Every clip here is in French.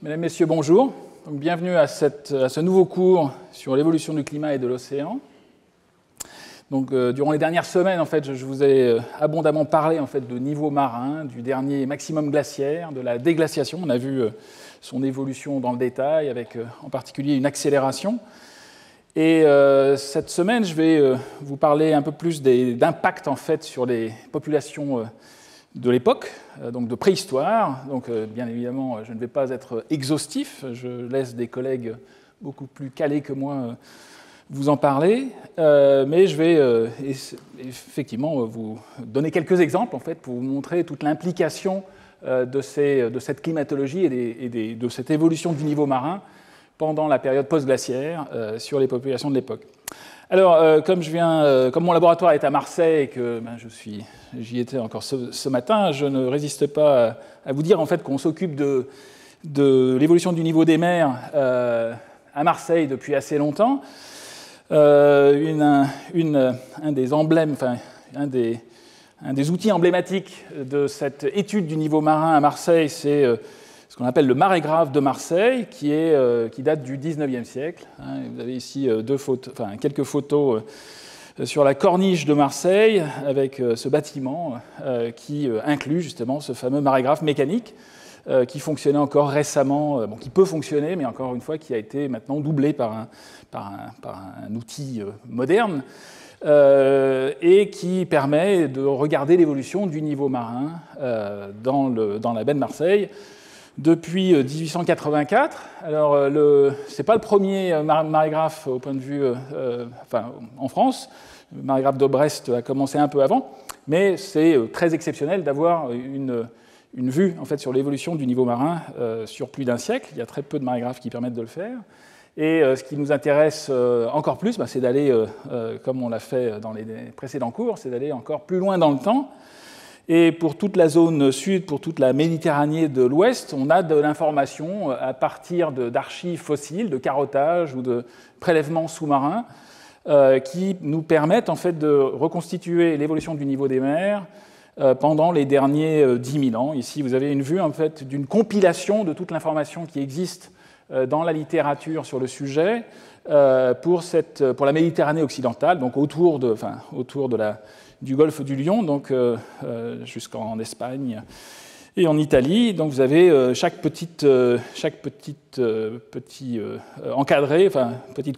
Mesdames, Messieurs, bonjour. Donc, bienvenue à ce nouveau cours sur l'évolution du climat et de l'océan. Donc, durant les dernières semaines, en fait, je vous ai abondamment parlé en fait, de niveau marin, du dernier maximum glaciaire, de la déglaciation. On a vu son évolution dans le détail, avec en particulier une accélération. Et cette semaine, je vais vous parler un peu plus d'impact en fait, sur les populations de l'époque, donc de préhistoire. Donc, bien évidemment, je ne vais pas être exhaustif. Je laisse des collègues beaucoup plus calés que moi vous en parler. Mais je vais effectivement vous donner quelques exemples en fait, pour vous montrer toute l'implication de cette climatologie et de cette évolution du niveau marin pendant la période post-glaciaire sur les populations de l'époque. Alors, comme mon laboratoire est à Marseille et que j'y étais encore ce matin, je ne résiste pas à vous dire en fait qu'on s'occupe de l'évolution du niveau des mers à Marseille depuis assez longtemps. Un des emblèmes, enfin un des outils emblématiques de cette étude du niveau marin à Marseille, c'est ce qu'on appelle le marégraphe de Marseille, qui date du XIXe siècle. Vous avez ici quelques photos sur la corniche de Marseille, avec ce bâtiment qui inclut justement ce fameux marégraphe mécanique, qui fonctionnait encore récemment, qui peut fonctionner, mais encore une fois, qui a été maintenant doublé par un outil moderne, et qui permet de regarder l'évolution du niveau marin dans la baie de Marseille, depuis 1884. Alors, ce n'est pas le premier marégraphe au point de vue, en France. Le marégraphe de Brest a commencé un peu avant, mais c'est très exceptionnel d'avoir une vue en fait, sur l'évolution du niveau marin sur plus d'un siècle. Il y a très peu de marégraphes qui permettent de le faire. Et ce qui nous intéresse encore plus, c'est d'aller, comme on l'a fait dans les précédents cours, c'est d'aller encore plus loin dans le temps. Et pour toute la zone sud, pour toute la Méditerranée de l'Ouest, on a de l'information à partir d'archives fossiles, de carottage ou de prélèvements sous-marins qui nous permettent en fait de reconstituer l'évolution du niveau des mers pendant les derniers 10 000 ans. Ici, vous avez une vue en fait, d'une compilation de toute l'information qui existe dans la littérature sur le sujet pour la Méditerranée occidentale, donc autour du golfe du Lion, donc jusqu'en Espagne et en Italie. Donc vous avez chaque petite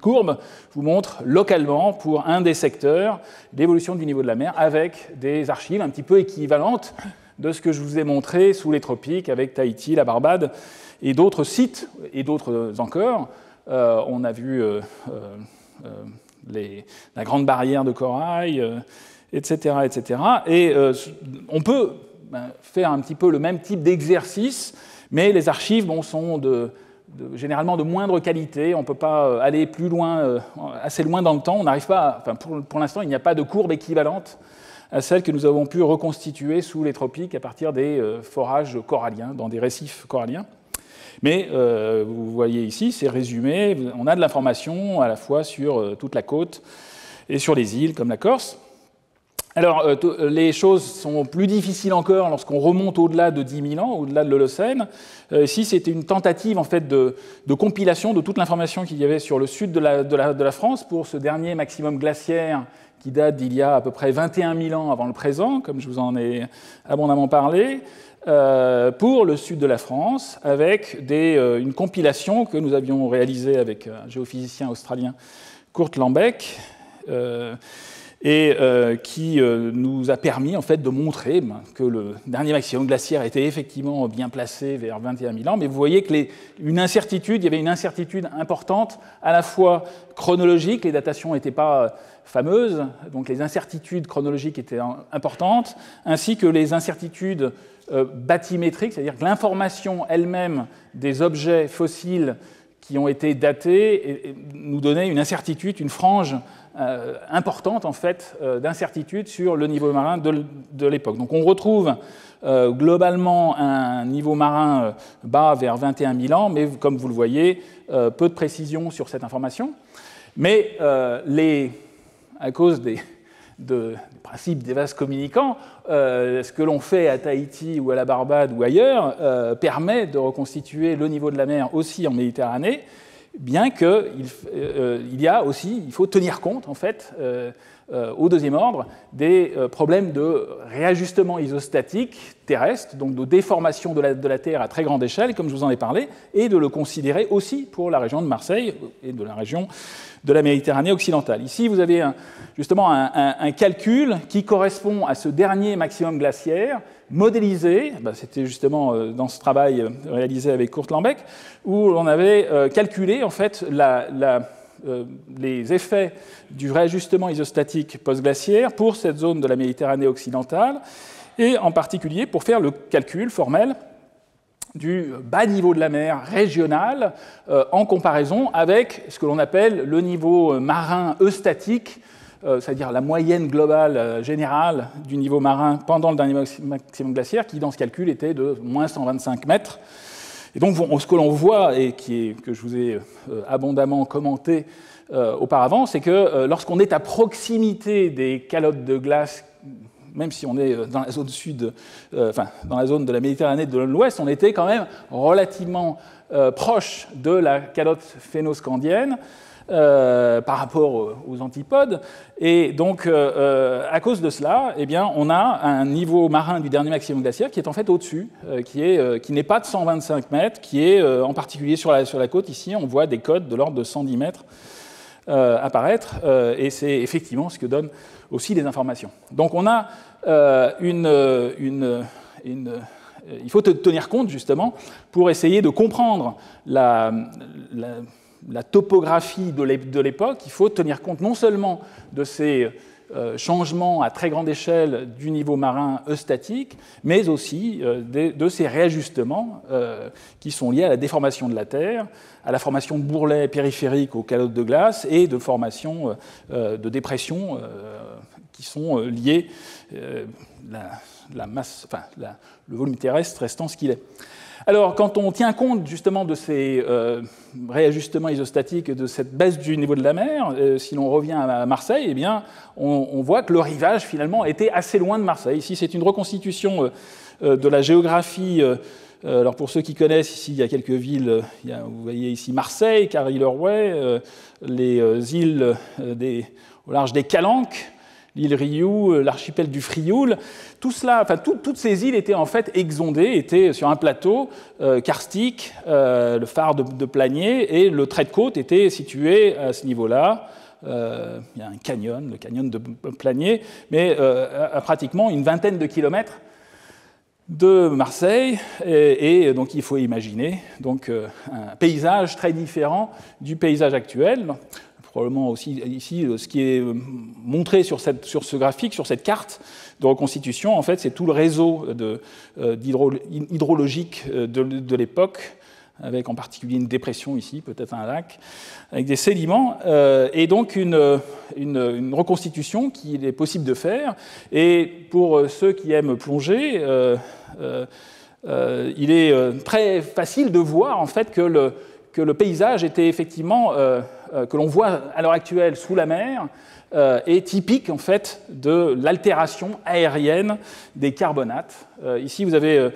courbe vous montre localement pour un des secteurs l'évolution du niveau de la mer avec des archives un petit peu équivalentes de ce que je vous ai montré sous les tropiques avec Tahiti, la Barbade et d'autres sites et d'autres encore. On a vu la grande barrière de corail, etc., etc. Et on peut faire un petit peu le même type d'exercice, mais les archives sont généralement de moindre qualité. On ne peut pas aller plus loin, assez loin dans le temps. On n'arrive pas. Pour l'instant, il n'y a pas de courbe équivalente à celle que nous avons pu reconstituer sous les tropiques à partir des forages coralliens, dans des récifs coralliens. Mais vous voyez ici, c'est résumé. On a de l'information à la fois sur toute la côte et sur les îles, comme la Corse. Alors, les choses sont plus difficiles encore lorsqu'on remonte au-delà de 10 000 ans, au-delà de l'Holocène. Ici, c'était une tentative en fait, de compilation de toute l'information qu'il y avait sur le sud de la France pour ce dernier maximum glaciaire qui date d'il y a à peu près 21 000 ans avant le présent, comme je vous en ai abondamment parlé, pour le sud de la France, avec une compilation que nous avions réalisée avec un géophysicien australien, Kurt Lambeck, et qui nous a permis en fait, de montrer que le dernier maximum glaciaire était effectivement bien placé vers 21 000 ans, mais vous voyez qu'il y avait une incertitude importante, à la fois chronologique, les datations n'étaient pas fameuses, donc les incertitudes chronologiques étaient importantes, ainsi que les incertitudes bathymétriques, c'est-à-dire que l'information elle-même des objets fossiles qui ont été datés nous donnait une incertitude, une frange importante en fait d'incertitude sur le niveau marin de l'époque. Donc on retrouve globalement un niveau marin bas vers 21 000 ans, mais comme vous le voyez, peu de précision sur cette information. Mais à cause du principe des vases communicants, ce que l'on fait à Tahiti ou à la Barbade ou ailleurs permet de reconstituer le niveau de la mer aussi en Méditerranée, bien qu'il il faut tenir compte, en fait, au deuxième ordre, des problèmes de réajustement isostatique terrestre, donc de déformation de la Terre à très grande échelle, comme je vous en ai parlé, et de le considérer aussi pour la région de Marseille et de la région de la Méditerranée occidentale. Ici, vous avez justement un calcul qui correspond à ce dernier maximum glaciaire, modélisé, c'était justement dans ce travail réalisé avec Kurt Lambeck, où on avait calculé en fait les effets du réajustement isostatique post-glaciaire pour cette zone de la Méditerranée occidentale, et en particulier pour faire le calcul formel du bas niveau de la mer régional en comparaison avec ce que l'on appelle le niveau marin eustatique, c'est-à-dire la moyenne globale générale du niveau marin pendant le dernier maximum glaciaire, qui dans ce calcul était de moins 125 mètres. Et donc ce que l'on voit, et que je vous ai abondamment commenté auparavant, c'est que lorsqu'on est à proximité des calottes de glace, même si on est dans la zone sud, dans la zone de la Méditerranée de l'Ouest, on était quand même relativement proche de la calotte phénoscandienne par rapport aux antipodes. Et donc, à cause de cela, eh bien, on a un niveau marin du dernier maximum glaciaire qui est en fait au-dessus, qui n'est pas de 125 mètres, qui est en particulier sur la côte. Ici, on voit des cotes de l'ordre de 110 mètres apparaître, et c'est effectivement ce que donnent aussi les informations. Donc on a il faut tenir compte justement pour essayer de comprendre la topographie de l'époque. Il faut tenir compte non seulement de ces changements à très grande échelle du niveau marin eustatique, mais aussi de ces réajustements qui sont liés à la déformation de la Terre, à la formation de bourrelets périphériques aux calottes de glace et de formation de dépressions qui sont liées la masse, le volume terrestre restant ce qu'il est. Alors, quand on tient compte justement de ces réajustements isostatiques, de cette baisse du niveau de la mer, si l'on revient à Marseille, eh bien, on voit que le rivage, finalement, était assez loin de Marseille. Ici, c'est une reconstitution de la géographie. Alors, pour ceux qui connaissent, ici, il y a quelques villes. Vous voyez ici Marseille, Carry-le-Rouet, les îles au large des Calanques, l'île Rioux, l'archipel du Frioul, tout cela, toutes ces îles étaient en fait exondées, étaient sur un plateau karstique, le phare de Planier, et le trait de côte était situé à ce niveau-là. Il y a un canyon, le canyon de Planier, mais à pratiquement une vingtaine de kilomètres de Marseille, et donc il faut imaginer donc, un paysage très différent du paysage actuel. Probablement aussi ici, ce qui est montré sur ce graphique, sur cette carte de reconstitution, en fait, c'est tout le réseau hydrologique de l'époque, avec en particulier une dépression ici, peut-être un lac, avec des sédiments, et donc une reconstitution qu'il est possible de faire. Et pour ceux qui aiment plonger, il est très facile de voir en fait que le paysage était effectivement que l'on voit à l'heure actuelle sous la mer est typique en fait de l'altération aérienne des carbonates. Ici, vous avez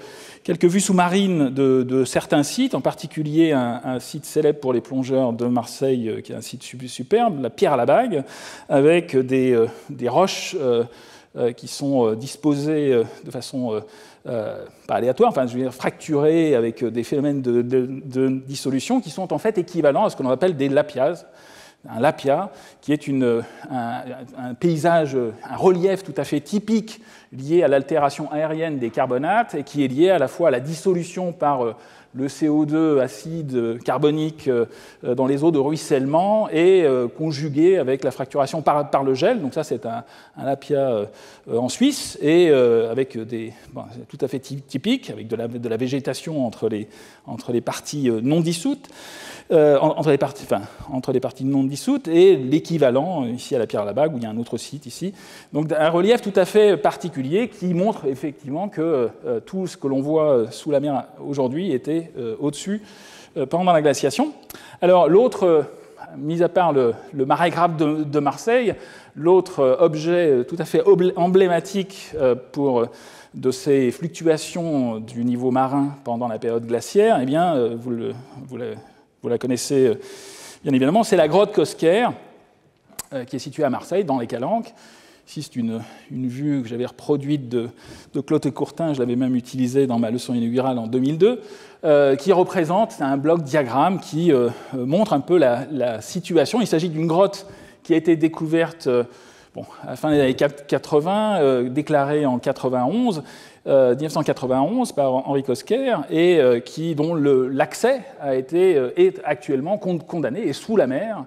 quelques vues sous-marines de certains sites, en particulier un site célèbre pour les plongeurs de Marseille, qui est un site superbe, la Pierre à la Bague, avec des roches qui sont disposées de façon pas aléatoire, enfin je veux dire fracturées avec des phénomènes de dissolution qui sont en fait équivalents à ce que l'on appelle des lapiaz. Un lapia qui est un paysage, un relief tout à fait typique lié à l'altération aérienne des carbonates et qui est lié à la fois à la dissolution par le CO2 acide carbonique dans les eaux de ruissellement et conjugué avec la fracturation par le gel. Donc ça, c'est un lapia en Suisse et avec tout à fait typique, avec de la végétation entre les parties non dissoutes. Entre les parties non dissoutes et l'équivalent ici à la Pierre à la Bague où il y a un autre site ici. Donc un relief tout à fait particulier qui montre effectivement que tout ce que l'on voit sous la mer aujourd'hui était au-dessus pendant la glaciation. Alors l'autre mis à part le marais grave de Marseille, l'autre objet tout à fait emblématique de ces fluctuations du niveau marin pendant la période glaciaire, eh bien, vous la connaissez bien évidemment, c'est la grotte Cosquer, qui est située à Marseille, dans les Calanques. Ici, c'est une vue que j'avais reproduite de Claude Courtin, je l'avais même utilisée dans ma leçon inaugurale en 2002, qui représente un bloc diagramme qui montre un peu la situation. Il s'agit d'une grotte qui a été découverte à la fin des années 80, déclarée en 1991 par Henri Cosquer, et dont l'accès est actuellement condamné, et sous la mer,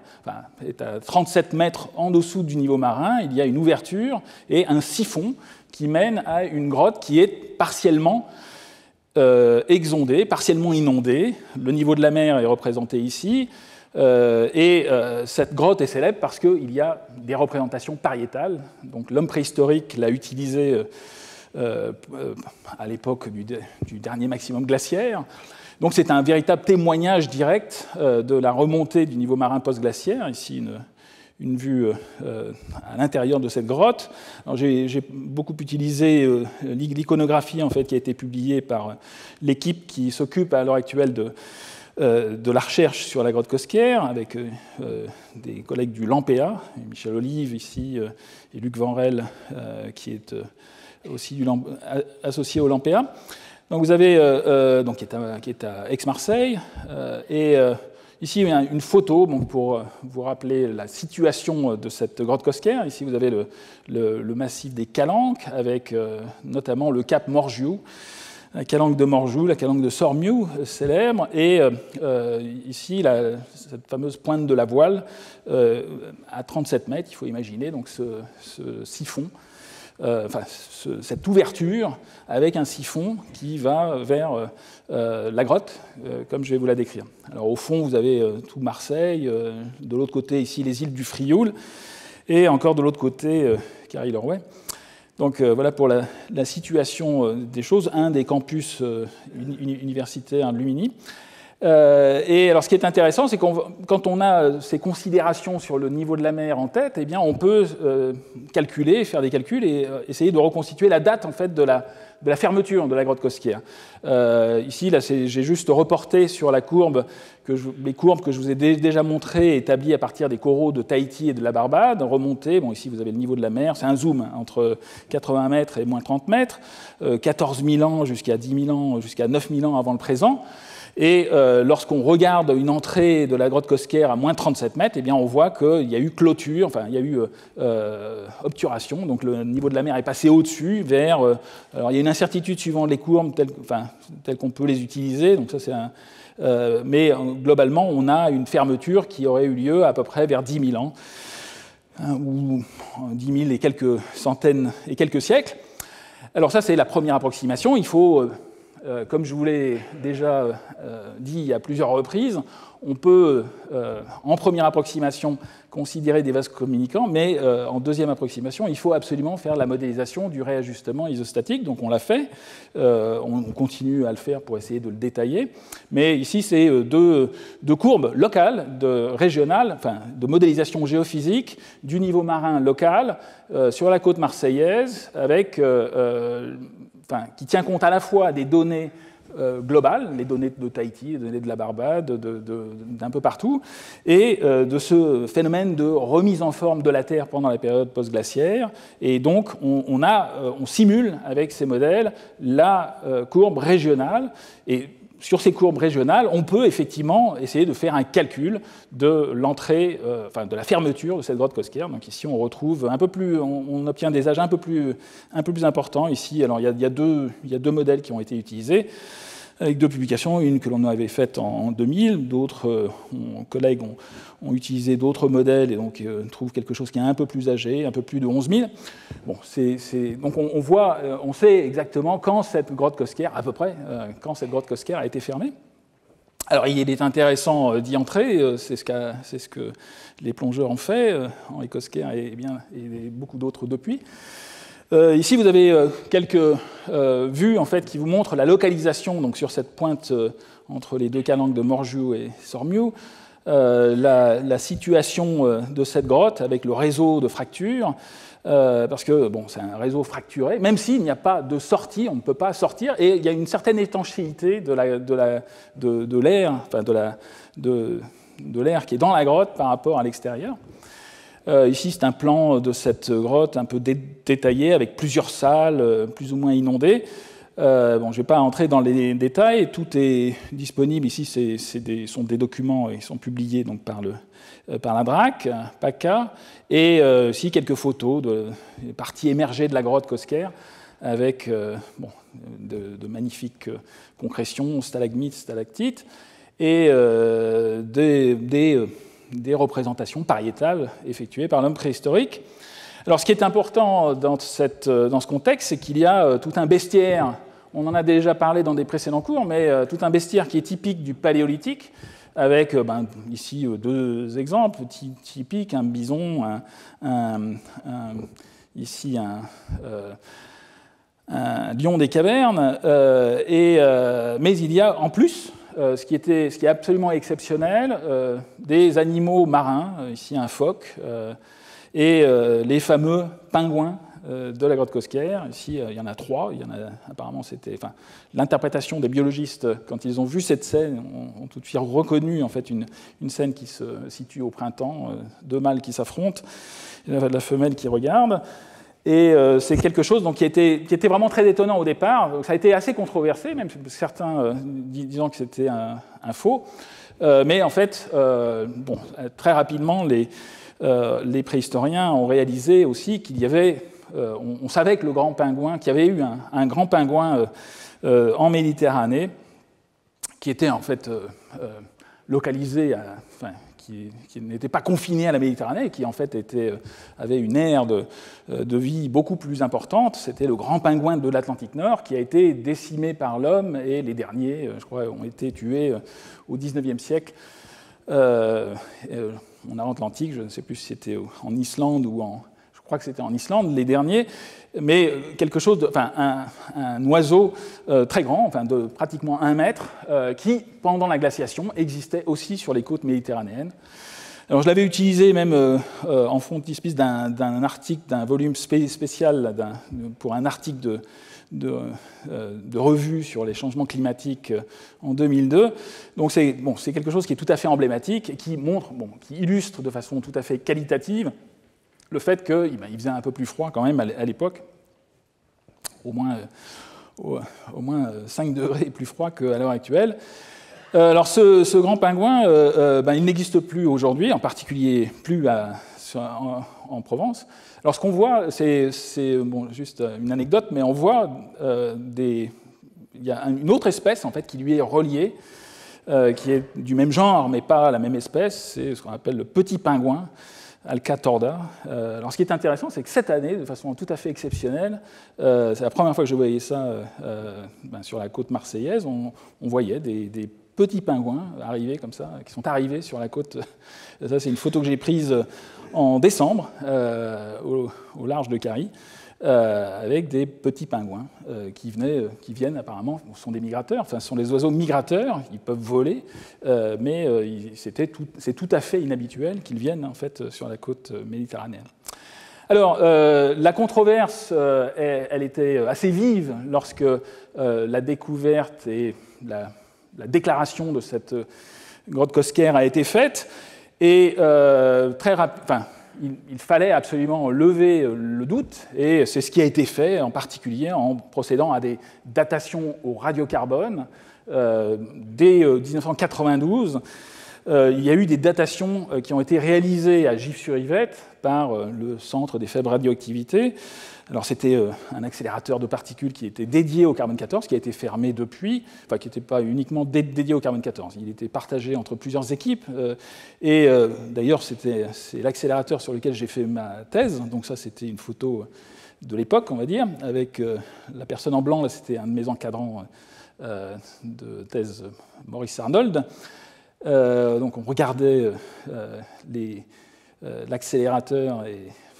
est à 37 mètres en dessous du niveau marin. Il y a une ouverture et un siphon qui mène à une grotte qui est partiellement exondée, partiellement inondée. Le niveau de la mer est représenté ici. Cette grotte est célèbre parce qu'il y a des représentations pariétales. Donc l'homme préhistorique l'a utilisée à l'époque du dernier maximum glaciaire. Donc c'est un véritable témoignage direct de la remontée du niveau marin post-glaciaire. Ici, une vue à l'intérieur de cette grotte. J'ai beaucoup utilisé l'iconographie en fait, qui a été publiée par l'équipe qui s'occupe à l'heure actuelle de la recherche sur la grotte Cosquer, avec des collègues du LAMPEA, Michel Olive ici, et Luc Vanrel, qui est aussi associé au LAMPEA. Donc vous avez, qui est à Aix-Marseille, ici une photo pour vous rappeler la situation de cette grotte Cosquer. Ici vous avez le massif des Calanques, avec notamment le cap Morgiou, la calanque de Morgiou, la calanque de Sormiou, célèbre, et ici, cette fameuse pointe de la voile, à 37 mètres, il faut imaginer donc ce siphon, cette ouverture avec un siphon qui va vers la grotte, comme je vais vous la décrire. Alors au fond, vous avez tout Marseille, de l'autre côté, ici, les îles du Frioul, et encore de l'autre côté, Carry-Lorway. Donc voilà pour la situation des choses, un des campus universitaires de Lumini. Et alors ce qui est intéressant, c'est que quand on a ces considérations sur le niveau de la mer en tête, eh bien, on peut calculer, faire des calculs et essayer de reconstituer la date en fait, de la fermeture de la grotte Cosquer. Ici, j'ai juste reporté sur la courbe les courbes que je vous ai déjà montrées, établies à partir des coraux de Tahiti et de la Barbade, remontées. Bon, ici, vous avez le niveau de la mer, c'est un zoom entre 80 mètres et moins 30 mètres, 14 000 ans jusqu'à 10 000 ans, jusqu'à 9 000 ans avant le présent. Et lorsqu'on regarde une entrée de la grotte Cosquer à moins 37 mètres, eh bien, on voit qu'il y a eu clôture, enfin, il y a eu obturation, donc le niveau de la mer est passé au-dessus, vers... alors, il y a une incertitude suivant les courbes telles qu'on peut les utiliser, donc ça, c'est mais globalement, on a une fermeture qui aurait eu lieu à peu près vers 10 000 ans, ou 10 000 et quelques centaines et quelques siècles. Alors ça, c'est la première approximation. Il faut... comme je vous l'ai déjà dit à plusieurs reprises, on peut, en première approximation, considérer des vases communicants, mais en deuxième approximation, il faut absolument faire la modélisation du réajustement isostatique. Donc on l'a fait, on continue à le faire pour essayer de le détailler. Mais ici, c'est deux courbes locales, régionales, enfin, de modélisation géophysique du niveau marin local sur la côte marseillaise, avec... qui tient compte à la fois des données globales, les données de Tahiti, les données de la Barbade, d'un peu partout, et de ce phénomène de remise en forme de la Terre pendant la période post-glaciaire. Et donc, on simule avec ces modèles la courbe régionale. Et sur ces courbes régionales, on peut effectivement essayer de faire un calcul de l'entrée, de la fermeture de cette grotte Cosquer. Donc ici, on retrouve un peu plus, on obtient des âges un peu plus importants. Ici, alors il y a deux modèles qui ont été utilisés, avec deux publications, une que l'on avait faite en 2000, d'autres collègues ont utilisé d'autres modèles et donc trouvent quelque chose qui est un peu plus âgé, un peu plus de 11 000. Bon, donc on voit, on sait exactement quand cette grotte Cosquer, à peu près, quand cette grotte Cosquer a été fermée. Alors il est intéressant d'y entrer, c'est ce que les plongeurs ont fait, Henri Cosquer et beaucoup d'autres depuis. Ici, vous avez quelques vues en fait, qui vous montrent la localisation donc, sur cette pointe entre les deux calanques de Morgiou et Sormiou, la situation de cette grotte avec le réseau de fractures, parce que bon, c'est un réseau fracturé, même s'il n'y a pas de sortie, on ne peut pas sortir, et il y a une certaine étanchéité de l'air, enfin de l'air qui est dans la grotte par rapport à l'extérieur. Ici, c'est un plan de cette grotte un peu détaillé, avec plusieurs salles plus ou moins inondées. Bon, je ne vais pas entrer dans les détails, tout est disponible. Ici, sont des documents, ils sont publiés donc, par la DRAC, PACA, et ici quelques photos de parties émergées de la grotte Cosquer, avec de magnifiques concrétions, stalagmites, stalactites, et des représentations pariétales effectuées par l'homme préhistorique. Alors, ce qui est important dans ce contexte, c'est qu'il y a tout un bestiaire. On en a déjà parlé dans des précédents cours, mais tout un bestiaire qui est typique du Paléolithique, avec ici deux exemples typiques, un bison, ici un lion des cavernes, mais il y a en plus, ce qui est absolument exceptionnel, des animaux marins, ici un phoque, et les fameux pingouins de la grotte Cosquer. Ici, il y en a 3. Apparemment, l'interprétation des biologistes, quand ils ont vu cette scène, ont tout de suite reconnu en fait, une scène qui se situe au printemps, 2 mâles qui s'affrontent, la femelle qui regarde. Et c'est quelque chose donc, qui était vraiment très étonnant au départ. Donc, ça a été assez controversé, même certains disant que c'était un faux. Mais en fait, très rapidement, les préhistoriens ont réalisé aussi qu'il y avait... on savait que le grand pingouin, qu'il y avait eu un grand pingouin en Méditerranée, qui était en fait localisé, qui n'était pas confiné à la Méditerranée, qui en fait avait une aire de vie beaucoup plus importante. C'était le grand pingouin de l'Atlantique Nord, qui a été décimé par l'homme, et les derniers, je crois, ont été tués au XIXe siècle. En Atlantique, je ne sais plus si c'était en Islande ou je crois que c'était en Islande, les derniers, mais un oiseau très grand, de pratiquement 1 mètre, qui, pendant la glaciation, existait aussi sur les côtes méditerranéennes. Alors, je l'avais utilisé même en frontispice d'un article, d'un volume spécial pour un article de revue sur les changements climatiques en 2002. Donc c'est quelque chose qui est tout à fait emblématique et qui illustre de façon tout à fait qualitative le fait qu'il faisait un peu plus froid quand même à l'époque, au moins 5 degrés plus froid qu'à l'heure actuelle. Alors ce grand pingouin, il n'existe plus aujourd'hui, en particulier plus en Provence. Alors ce qu'on voit, c'est juste une anecdote, mais on voit il y a une autre espèce en fait qui lui est reliée, qui est du même genre, mais pas la même espèce. C'est ce qu'on appelle le petit pingouin, Alca torda. Alors ce qui est intéressant, c'est que cette année, de façon tout à fait exceptionnelle, c'est la première fois que je voyais ça sur la côte marseillaise, on voyait des petits pingouins arriver comme ça, qui sont arrivés sur la côte. Ça, c'est une photo que j'ai prise en décembre au large de Carie, avec des petits pingouins qui viennent apparemment, sont des migrateurs, ce sont des oiseaux migrateurs, ils peuvent voler, mais c'est tout à fait inhabituel qu'ils viennent en fait sur la côte méditerranéenne. Alors, la controverse, elle était assez vive lorsque la découverte et la déclaration de cette grotte Cosquer a été faite, et il fallait absolument lever le doute, et c'est ce qui a été fait, en particulier en procédant à des datations au radiocarbone. Dès 1992, il y a eu des datations qui ont été réalisées à Gif-sur-Yvette par le Centre des faibles radioactivités. Alors c'était un accélérateur de particules qui était dédié au carbone 14, qui a été fermé depuis, qui n'était pas uniquement dédié au carbone 14, il était partagé entre plusieurs équipes, et d'ailleurs c'est l'accélérateur sur lequel j'ai fait ma thèse, donc ça c'était une photo de l'époque, on va dire, avec la personne en blanc, là c'était un de mes encadrants de thèse, Maurice Arnold. Donc on regardait l'accélérateur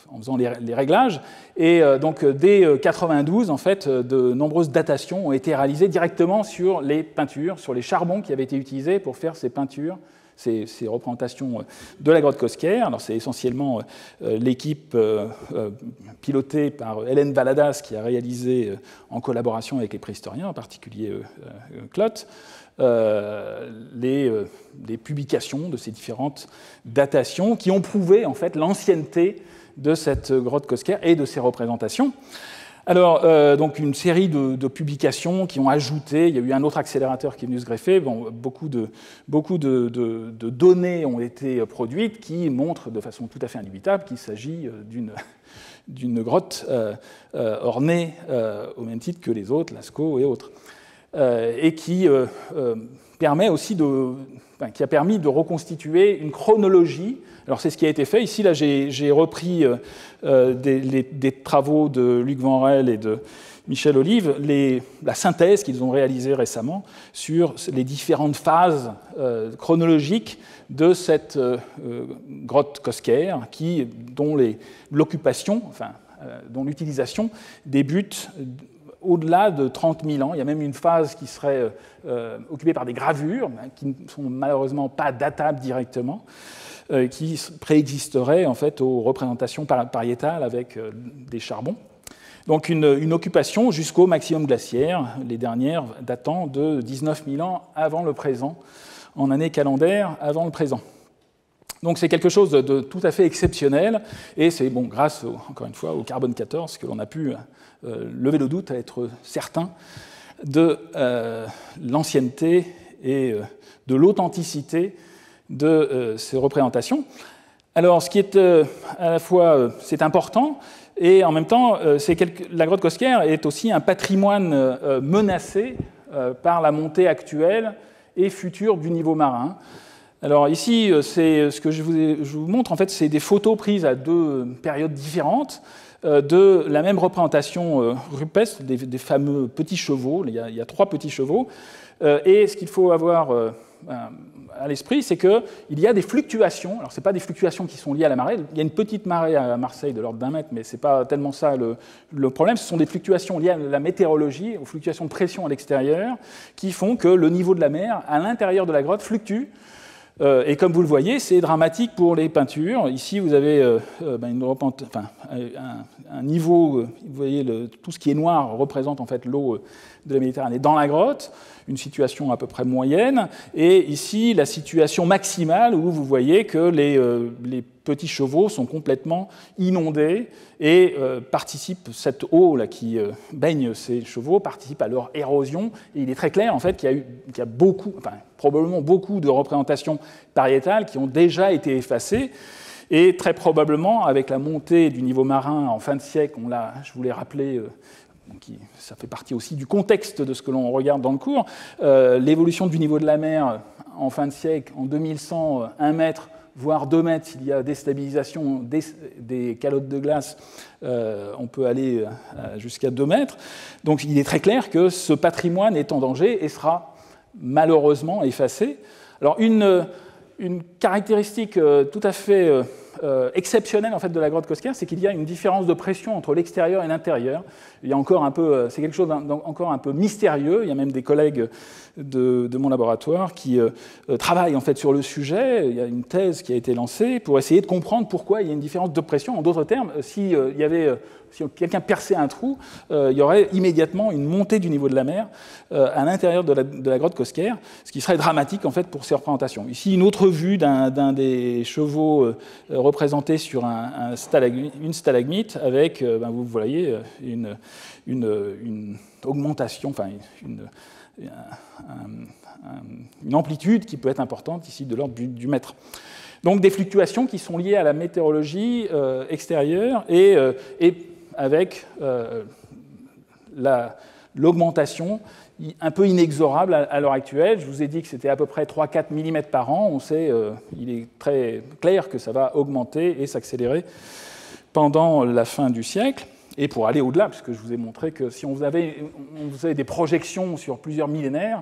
en faisant les réglages. Et donc, dès 92, en fait, de nombreuses datations ont été réalisées directement sur les peintures, sur les charbons qui avaient été utilisés pour faire ces peintures ces représentations de la grotte Cosquer. Alors c'est essentiellement l'équipe pilotée par Hélène Valadas qui a réalisé en collaboration avec les préhistoriens, en particulier Clot, les publications de ces différentes datations qui ont prouvé en fait l'ancienneté de cette grotte Cosquer et de ses représentations. Alors, donc une série de publications qui ont ajouté, il y a eu un autre accélérateur qui est venu se greffer, bon, beaucoup de données ont été produites qui montrent de façon tout à fait indubitable qu'il s'agit d'une grotte ornée au même titre que les autres, Lascaux et autres, et qui permet aussi qui a permis de reconstituer une chronologie. Alors c'est ce qui a été fait. Ici, là, j'ai repris des travaux de Luc Vanrel et de Michel Olive, la synthèse qu'ils ont réalisée récemment sur les différentes phases chronologiques de cette grotte Cosquer, dont l'occupation, dont l'utilisation débute au-delà de 30 000 ans. Il y a même une phase qui serait occupée par des gravures, qui ne sont malheureusement pas datables directement, qui préexisteraient en fait aux représentations pariétales avec des charbons. Donc une occupation jusqu'au maximum glaciaire, les dernières datant de 19 000 ans avant le présent, en année calendaire avant le présent. Donc c'est quelque chose de tout à fait exceptionnel, et c'est grâce, encore une fois, au carbone 14 que l'on a pu lever le doute à être certain de l'ancienneté et de l'authenticité de ces représentations. Alors ce qui est à la fois c'est important, et en même temps, la grotte Cosquer est aussi un patrimoine menacé par la montée actuelle et future du niveau marin. Alors ici, c'est ce que je vous montre, en fait, c'est des photos prises à deux périodes différentes de la même représentation rupestre, des fameux petits chevaux. Il y a 3 petits chevaux. Et ce qu'il faut avoir à l'esprit, c'est qu'il y a des fluctuations. Alors, ce n'est pas des fluctuations qui sont liées à la marée. Il y a une petite marée à Marseille de l'ordre d'1 mètre, mais ce n'est pas tellement ça le problème. Ce sont des fluctuations liées à la météorologie, aux fluctuations de pression à l'extérieur, qui font que le niveau de la mer à l'intérieur de la grotte fluctue. Et comme vous le voyez, c'est dramatique pour les peintures. Ici, vous avez un niveau, vous voyez, tout ce qui est noir représente en fait l'eau de la Méditerranée dans la grotte, une situation à peu près moyenne, et ici, la situation maximale où vous voyez que les petits chevaux sont complètement inondés et cette eau là, qui baigne ces chevaux participe à leur érosion, et il est très clair en fait qu'il y a probablement beaucoup de représentations pariétales qui ont déjà été effacées, et très probablement avec la montée du niveau marin en fin de siècle, je vous l'ai rappelé, ça fait partie aussi du contexte de ce que l'on regarde dans le cours, l'évolution du niveau de la mer en fin de siècle, en 2100, 1 mètre, voire 2 mètres, s'il y a déstabilisation des calottes de glace, on peut aller jusqu'à 2 mètres. Donc il est très clair que ce patrimoine est en danger et sera malheureusement effacé. Alors une caractéristique tout à fait exceptionnelle en fait, de la grotte Cosquer, c'est qu'il y a une différence de pression entre l'extérieur et l'intérieur. Il y a encore c'est quelque chose encore un peu mystérieux. Il y a même des collègues de mon laboratoire qui travaillent en fait sur le sujet. Il y a une thèse qui a été lancée pour essayer de comprendre pourquoi il y a une différence de pression. En d'autres termes, si quelqu'un perçait un trou, il y aurait immédiatement une montée du niveau de la mer à l'intérieur de la grotte Cosquer, ce qui serait dramatique en fait pour ces représentations. Ici, une autre vue d'un des chevaux représenté sur une stalagmite avec, vous voyez, une augmentation, enfin une amplitude qui peut être importante ici de l'ordre du mètre. Donc des fluctuations qui sont liées à la météorologie extérieure et avec l'augmentation un peu inexorable à l'heure actuelle. Je vous ai dit que c'était à peu près 3-4 mm par an. On sait, il est très clair que ça va augmenter et s'accélérer pendant la fin du siècle. Et pour aller au-delà, puisque je vous ai montré que si on faisait des projections sur plusieurs millénaires,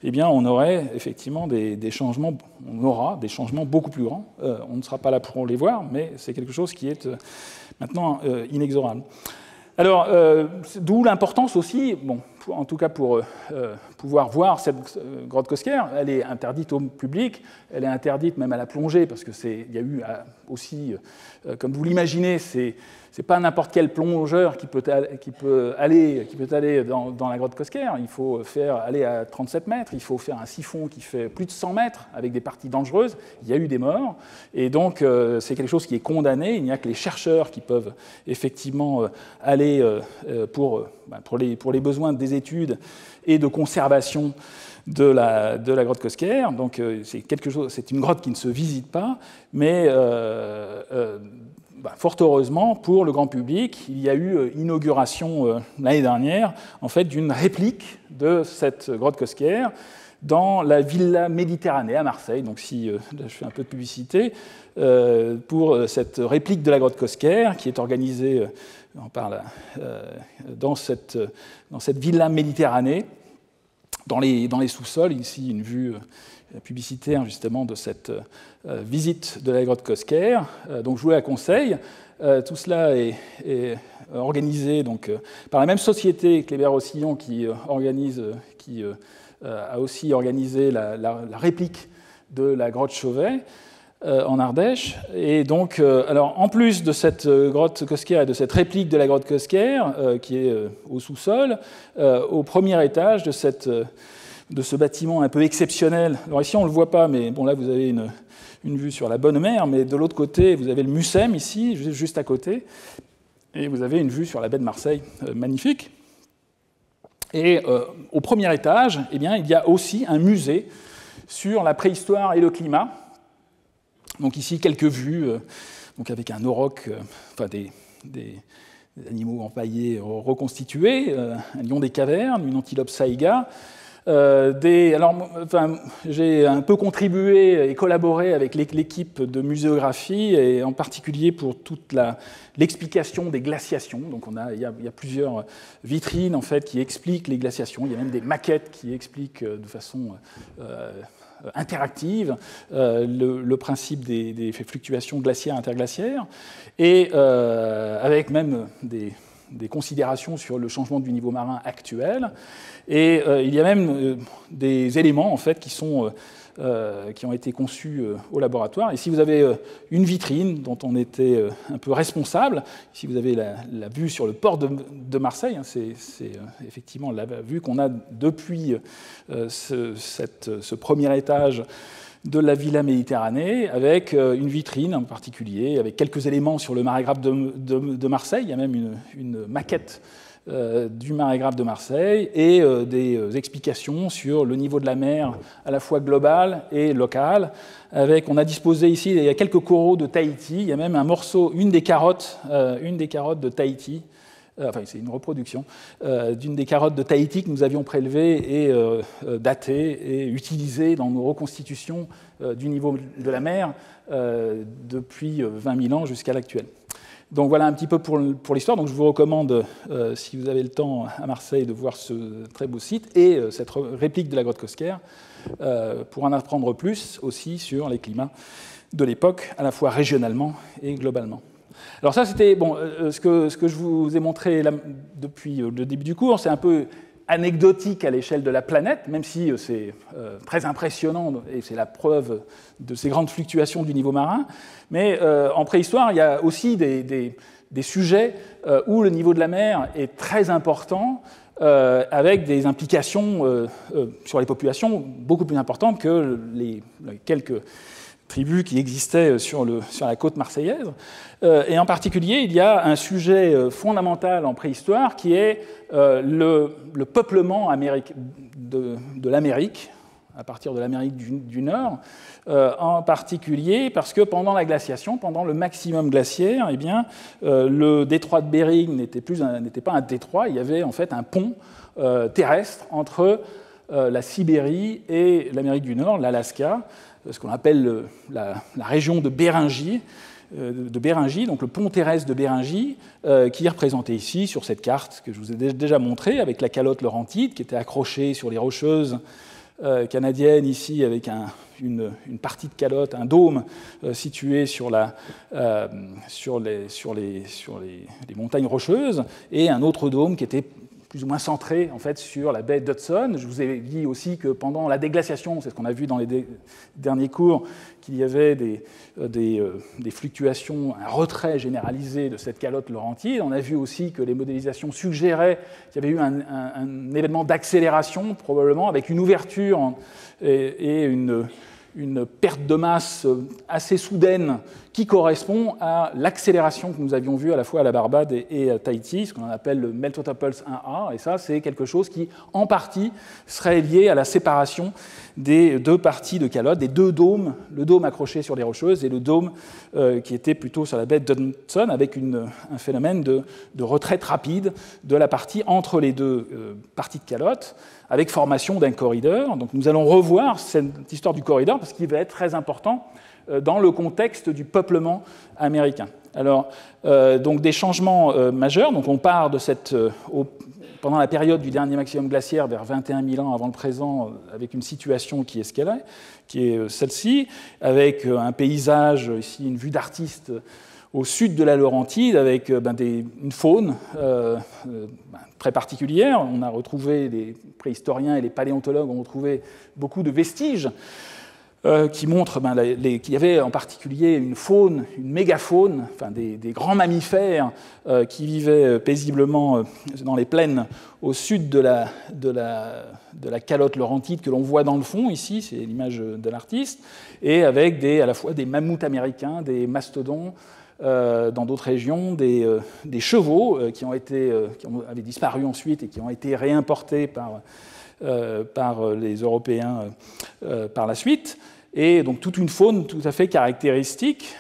eh bien on aurait effectivement des changements beaucoup plus grands. On ne sera pas là pour les voir, mais c'est quelque chose qui est maintenant inexorable. Alors, d'où l'importance aussi, en tout cas pour pouvoir voir cette grotte Cosquer, elle est interdite au public, elle est interdite même à la plongée, parce qu'il y a eu aussi, comme vous l'imaginez, c'est pas n'importe quel plongeur qui peut aller dans la grotte Cosquer. Il faut aller à 37 mètres, il faut faire un siphon qui fait plus de 100 mètres avec des parties dangereuses. Il y a eu des morts, et donc c'est quelque chose qui est condamné. Il n'y a que les chercheurs qui peuvent effectivement aller pour les besoins des études et de conservation de la grotte Cosquer. Donc c'est une grotte qui ne se visite pas, mais fort heureusement, pour le grand public, il y a eu inauguration l'année dernière, en fait, d'une réplique de cette grotte Cosquer dans la Villa Méditerranée à Marseille. Donc, si là, je fais un peu de publicité pour cette réplique de la grotte Cosquer qui est organisée, on parle dans cette Villa Méditerranée, dans les sous-sols. Ici, une vue publicitaire justement de cette visite de la grotte Cosquer. Donc je vous la conseille. Tout cela est organisé donc, par la même société Kléber-Rossillon qui a aussi organisé la réplique de la grotte Chauvet en Ardèche. Et donc, alors, en plus de cette grotte Cosquer et de cette réplique de la grotte Cosquer, qui est au sous-sol, au premier étage de ce bâtiment un peu exceptionnel. Alors ici, on ne le voit pas, mais bon, là, vous avez une vue sur la Bonne Mer, mais de l'autre côté, vous avez le Mucem, ici, juste à côté, et vous avez une vue sur la baie de Marseille, magnifique. Et au premier étage, eh bien, il y a aussi un musée sur la préhistoire et le climat. Donc ici, quelques vues, donc avec un auroch, enfin des animaux empaillés reconstitués, un lion des cavernes, une antilope saïga. J'ai un peu contribué et collaboré avec l'équipe de muséographie, et en particulier pour toute l'explication des glaciations. Donc il y a plusieurs vitrines en fait, qui expliquent les glaciations. Il y a même des maquettes qui expliquent de façon interactive le principe des fluctuations glaciaires interglaciaires, et avec même des considérations sur le changement du niveau marin actuel. Et il y a même des éléments en fait, qui ont été conçus au laboratoire. Ici, vous avez une vitrine dont on était un peu responsable. Ici, vous avez la vue sur le port de Marseille. C'est effectivement la vue qu'on a depuis ce premier étage de la Villa Méditerranée, avec une vitrine en particulier, avec quelques éléments sur le marégraphe de Marseille. Il y a même une maquette du marégraphe de Marseille, et des explications sur le niveau de la mer à la fois global et local. On a disposé ici, il y a quelques coraux de Tahiti, il y a même un morceau, une des carottes de Tahiti. Enfin, c'est une reproduction d'une des carottes de Tahiti que nous avions prélevées et datées et utilisées dans nos reconstitutions du niveau de la mer depuis 20 000 ans jusqu'à l'actuel. Donc voilà un petit peu pour l'histoire. Donc je vous recommande, si vous avez le temps à Marseille, de voir ce très beau site et cette réplique de la grotte Cosquer pour en apprendre plus aussi sur les climats de l'époque, à la fois régionalement et globalement. Alors ça, c'était ce que je vous ai montré là, depuis le début du cours. C'est un peu anecdotique à l'échelle de la planète, même si c'est très impressionnant et c'est la preuve de ces grandes fluctuations du niveau marin. Mais en préhistoire, il y a aussi des sujets où le niveau de la mer est très important, avec des implications sur les populations beaucoup plus importantes que les quelques tribus qui existaient sur la côte marseillaise. Et en particulier, il y a un sujet fondamental en préhistoire qui est le peuplement de l'Amérique, à partir de l'Amérique du Nord, en particulier parce que pendant la glaciation, pendant le maximum glaciaire, eh bien, le détroit de Bering n'était pas un détroit, il y avait en fait un pont terrestre entre la Sibérie et l'Amérique du Nord, l'Alaska, ce qu'on appelle la région de Béringie, donc le pont terrestre de Béringie, qui est représenté ici sur cette carte que je vous ai déjà montrée, avec la calotte laurentide qui était accrochée sur les rocheuses canadiennes ici, avec une partie de calotte, un dôme situé sur les montagnes rocheuses, et un autre dôme qui était plus ou moins centré en fait, sur la baie d'Hudson. Je vous ai dit aussi que pendant la déglaciation, c'est ce qu'on a vu dans les derniers cours, qu'il y avait des fluctuations, un retrait généralisé de cette calotte laurentide. On a vu aussi que les modélisations suggéraient qu'il y avait eu un événement d'accélération, probablement, avec une ouverture et une perte de masse assez soudaine qui correspond à l'accélération que nous avions vue à la fois à la Barbade et à Tahiti, ce qu'on appelle le Meltwater Pulse 1A, et ça c'est quelque chose qui en partie serait lié à la séparation des deux parties de calotte, des deux dômes, le dôme accroché sur les rocheuses et le dôme qui était plutôt sur la baie d'Hudson, avec un phénomène de retraite rapide de la partie entre les deux parties de calotte, avec formation d'un corridor. Donc nous allons revoir cette histoire du corridor parce qu'il va être très important dans le contexte du peuplement américain. Alors, donc des changements majeurs. Donc on part de pendant la période du dernier maximum glaciaire, vers 21 000 ans avant le présent, avec une situation qui est ce qu'elle est, qui est celle-ci, avec un paysage, ici une vue d'artiste au sud de la Laurentide, avec une faune très particulière. On a retrouvé, les préhistoriens et les paléontologues ont retrouvé beaucoup de vestiges qui montrent qu'il y avait en particulier une faune, une mégafaune, enfin des grands mammifères qui vivaient paisiblement dans les plaines au sud de la calotte laurentide que l'on voit dans le fond ici, c'est l'image de l'artiste, et avec à la fois des mammouths américains, des mastodons, dans d'autres régions, des chevaux qui avaient disparu ensuite et qui ont été réimportés par les Européens par la suite. Et donc toute une faune tout à fait caractéristique,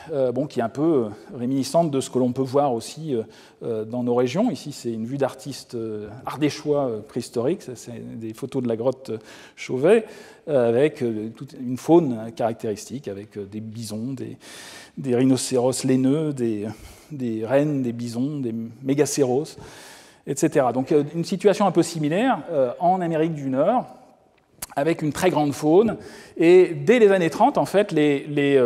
qui est un peu réminiscente de ce que l'on peut voir aussi dans nos régions. Ici, c'est une vue d'artiste ardéchois préhistorique, c'est des photos de la grotte Chauvet, avec toute une faune caractéristique, avec des bisons, des rhinocéros laineux, des rennes, des bisons, des mégacéros, etc. Donc une situation un peu similaire en Amérique du Nord, avec une très grande faune. Et dès les années 30, en fait, les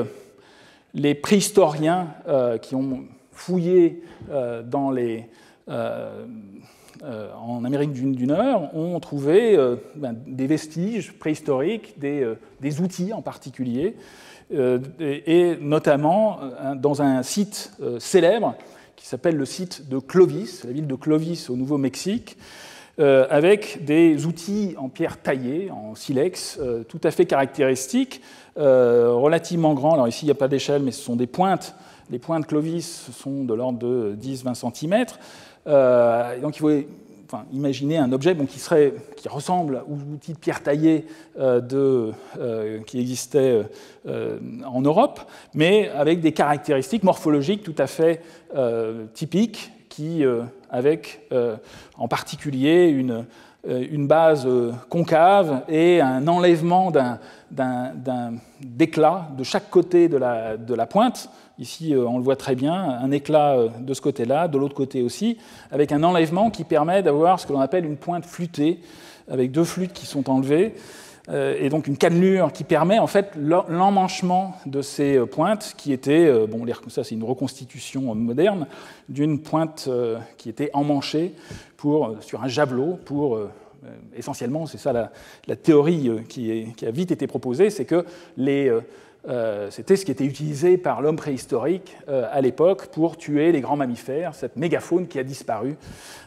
préhistoriens qui ont fouillé en Amérique du Nord ont trouvé des vestiges préhistoriques, des outils en particulier, et notamment dans un site célèbre qui s'appelle le site de Clovis, la ville de Clovis au Nouveau-Mexique, avec des outils en pierre taillée, en silex, tout à fait caractéristiques, relativement grands. Alors ici, il n'y a pas d'échelle, mais ce sont des pointes. Les pointes Clovis sont de l'ordre de 10-20 cm. Donc il faut imaginer un objet qui ressemble aux outils de pierre taillée qui existaient en Europe, mais avec des caractéristiques morphologiques tout à fait typiques, avec en particulier une base concave et un enlèvement d'un éclat de chaque côté de la pointe. Ici, on le voit très bien, un éclat de ce côté-là, de l'autre côté aussi, avec un enlèvement qui permet d'avoir ce que l'on appelle une pointe flûtée, avec deux flûtes qui sont enlevées, et donc une cannelure qui permet en fait l'emmanchement de ces pointes qui étaient, ça c'est une reconstitution moderne, d'une pointe qui était emmanchée sur un javelot essentiellement, c'est ça la théorie qui a vite été proposée, c'est que c'était ce qui était utilisé par l'homme préhistorique à l'époque pour tuer les grands mammifères, cette mégafaune qui a disparu,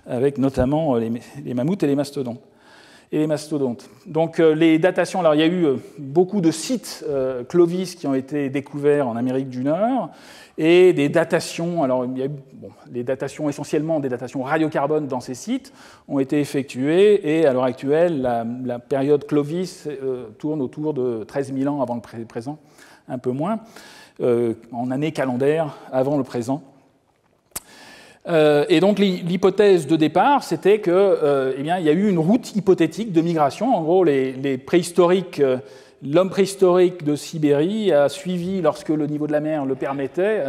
avec notamment les mammouths et les mastodontes. Donc les datations, alors il y a eu beaucoup de sites Clovis qui ont été découverts en Amérique du Nord, et des datations, alors il y a eu, les datations essentiellement des datations radiocarbone dans ces sites ont été effectuées, et à l'heure actuelle, la période Clovis tourne autour de 13 000 ans avant le présent, un peu moins, en année calendaire avant le présent. Et donc l'hypothèse de départ, c'était que, il y a eu une route hypothétique de migration. En gros, les préhistoriques, l'homme préhistorique de Sibérie a suivi, lorsque le niveau de la mer le permettait,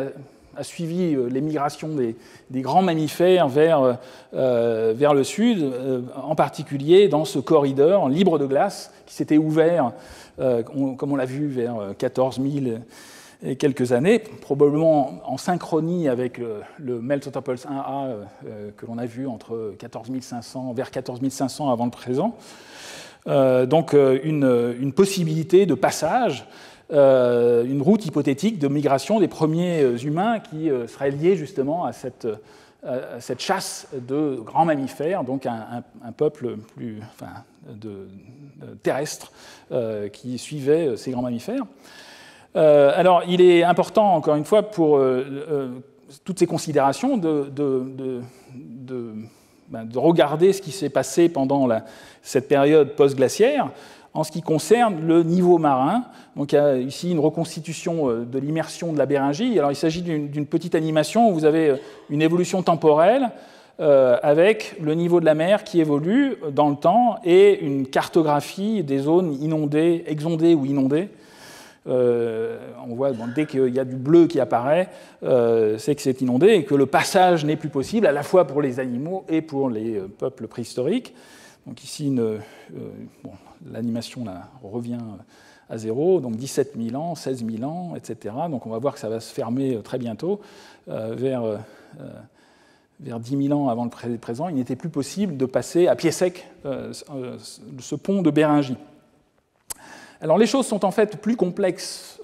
a suivi les migrations des grands mammifères vers le sud, en particulier dans ce corridor libre de glace qui s'était ouvert, comme on l'a vu, vers 14 000 et quelques années, probablement en synchronie avec le Melt-Topolz 1A que l'on a vu entre 14 500, vers 14 500 avant le présent. Donc une possibilité de passage, une route hypothétique de migration des premiers humains qui serait liée justement à cette chasse de grands mammifères, donc un peuple terrestre qui suivait ces grands mammifères. Alors, il est important, encore une fois, pour toutes ces considérations, de regarder ce qui s'est passé pendant cette période post-glaciaire en ce qui concerne le niveau marin. Donc, il y a ici une reconstitution de l'immersion de la Béringie. Alors, il s'agit d'une petite animation où vous avez une évolution temporelle avec le niveau de la mer qui évolue dans le temps et une cartographie des zones inondées, exondées ou inondées. On voit dès qu'il y a du bleu qui apparaît, c'est que c'est inondé et que le passage n'est plus possible à la fois pour les animaux et pour les peuples préhistoriques. Donc ici, l'animation revient à zéro, donc 17 000 ans, 16 000 ans, etc. Donc on va voir que ça va se fermer très bientôt, vers 10 000 ans avant le présent. Il n'était plus possible de passer à pied sec ce pont de Béringie. Alors les choses sont en fait plus complexes,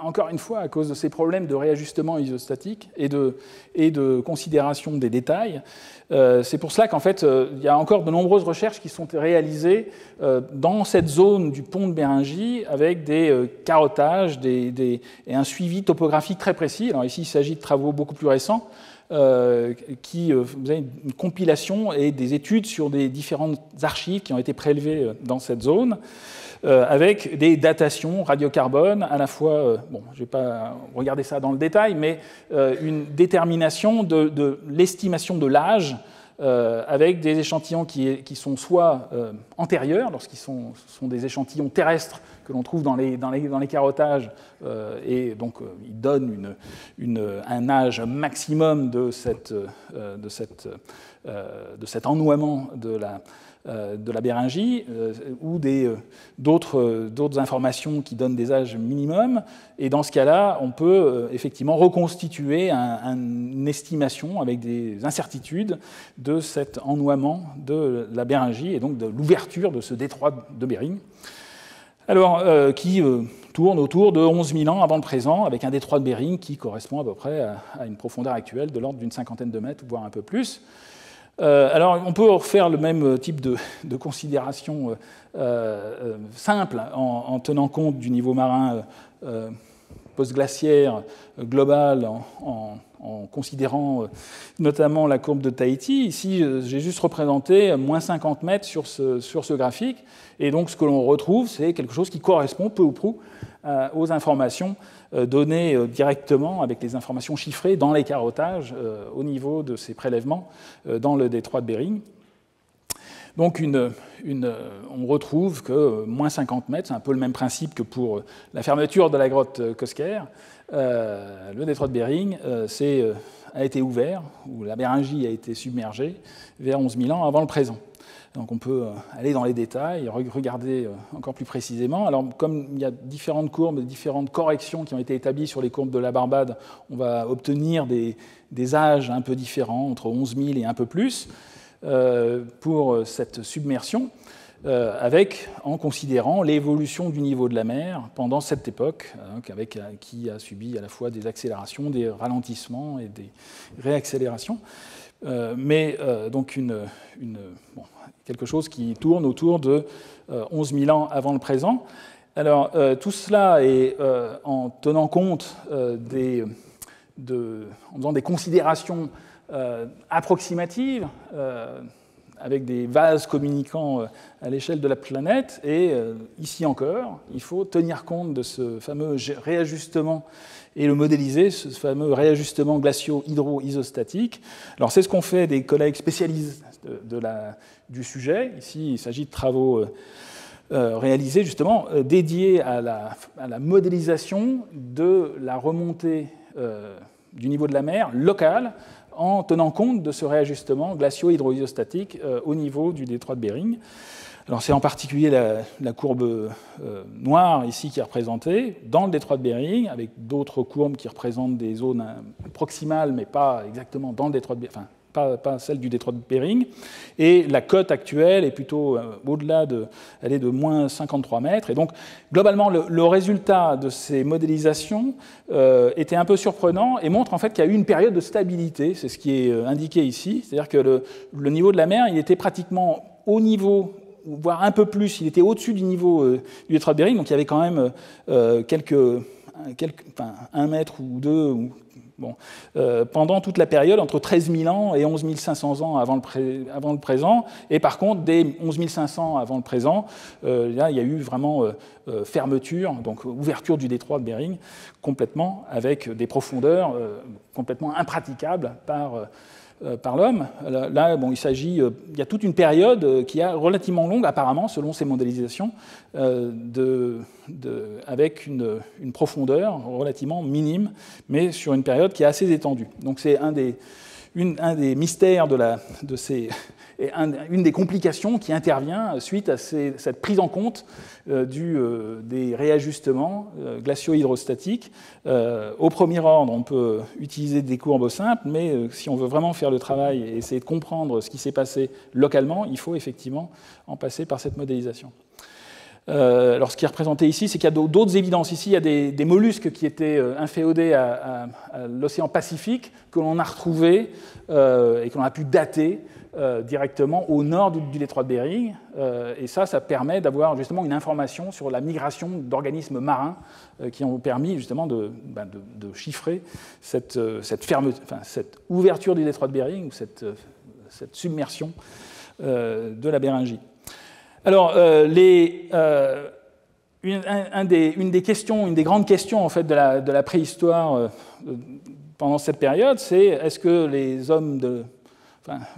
encore une fois, à cause de ces problèmes de réajustement isostatique et de considération des détails. C'est pour cela qu'en fait, il y a encore de nombreuses recherches qui sont réalisées dans cette zone du pont de Béringie avec des carottages et un suivi topographique très précis. Alors ici, il s'agit de travaux beaucoup plus récents, vous avez une compilation et des études sur des différentes archives qui ont été prélevées dans cette zone, avec des datations radiocarbone, à la fois, je ne vais pas regarder ça dans le détail, mais une détermination de l'estimation de l'âge avec des échantillons qui sont soit antérieurs, lorsqu'ils sont des échantillons terrestres que l'on trouve dans les carottages, et donc ils donnent un âge maximum de cet ennoiement de la Béringie, ou d'autres informations qui donnent des âges minimums. Et dans ce cas-là, on peut effectivement reconstituer une estimation avec des incertitudes de cet ennoiement de la Béringie et donc de l'ouverture de ce détroit de Bering. Alors, qui tourne autour de 11 000 ans avant le présent, avec un détroit de Bering qui correspond à peu près à une profondeur actuelle de l'ordre d'une cinquantaine de mètres, voire un peu plus. Alors, on peut refaire le même type de considération simple en tenant compte du niveau marin post-glaciaire global, en considérant notamment la courbe de Tahiti. Ici, j'ai juste représenté moins 50 mètres sur ce graphique. Et donc, ce que l'on retrouve, c'est quelque chose qui correspond peu ou prou aux informations données directement avec les informations chiffrées dans les carottages au niveau de ces prélèvements dans le détroit de Bering. Donc on retrouve que moins 50 mètres, c'est un peu le même principe que pour la fermeture de la grotte Kosker. Le détroit de Bering a été ouvert, ou la Béringie a été submergée, vers 11 000 ans avant le présent. Donc on peut aller dans les détails, regarder encore plus précisément. Alors comme il y a différentes courbes, différentes corrections qui ont été établies sur les courbes de la Barbade, on va obtenir des âges un peu différents, entre 11 000 et un peu plus, pour cette submersion, en considérant l'évolution du niveau de la mer pendant cette époque, qui a subi à la fois des accélérations, des ralentissements et des réaccélérations. Donc quelque chose qui tourne autour de 11 000 ans avant le présent. Alors, tout cela est en tenant compte en faisant des considérations approximatives, avec des vases communicants à l'échelle de la planète. Et ici encore, il faut tenir compte de ce fameux réajustement et le modéliser, ce fameux réajustement glacio-hydro-isostatique. Alors, c'est ce qu'ont fait des collègues spécialistes du sujet. Ici, il s'agit de travaux réalisés justement dédiés à la modélisation de la remontée du niveau de la mer locale en tenant compte de ce réajustement glacio-hydro-isostatique au niveau du détroit de Bering. Alors c'est en particulier la courbe noire ici qui est représentée dans le détroit de Bering, avec d'autres courbes qui représentent des zones proximales, mais pas exactement dans le détroit de Bering, enfin pas celle du détroit de Bering. Et la cote actuelle est plutôt au-delà elle est de moins 53 mètres. Et donc globalement le résultat de ces modélisations était un peu surprenant et montre en fait qu'il y a eu une période de stabilité, c'est ce qui est indiqué ici, c'est-à-dire que le niveau de la mer il était pratiquement au niveau, voire un peu plus, il était au-dessus du niveau du détroit de Bering, donc il y avait quand même un mètre ou deux, bon, pendant toute la période, entre 13 000 ans et 11 500 ans avant le présent, et par contre, dès 11 500 avant le présent, là, il y a eu vraiment fermeture, donc ouverture du détroit de Bering, complètement, avec des profondeurs complètement impraticables par l'homme. Là, bon, il y a toute une période qui est relativement longue, apparemment, selon ces modélisations, avec une profondeur relativement minime, mais sur une période qui est assez étendue. Donc c'est un des mystères une des complications qui intervient suite à cette prise en compte des réajustements glacio-hydrostatiques. Au premier ordre, on peut utiliser des courbes simples, mais si on veut vraiment faire le travail et essayer de comprendre ce qui s'est passé localement, il faut effectivement en passer par cette modélisation. Alors, ce qui est représenté ici, c'est qu'il y a d'autres évidences. Ici, il y a des mollusques qui étaient inféodés à l'océan Pacifique, que l'on a retrouvés et que l'on a pu dater directement au nord du détroit de Bering. Et ça permet d'avoir justement une information sur la migration d'organismes marins qui ont permis justement de chiffrer cette ouverture du détroit de Bering, ou cette submersion de la Béringie. Alors, une des grandes questions en fait, de la préhistoire pendant cette période, c'est est-ce que les hommes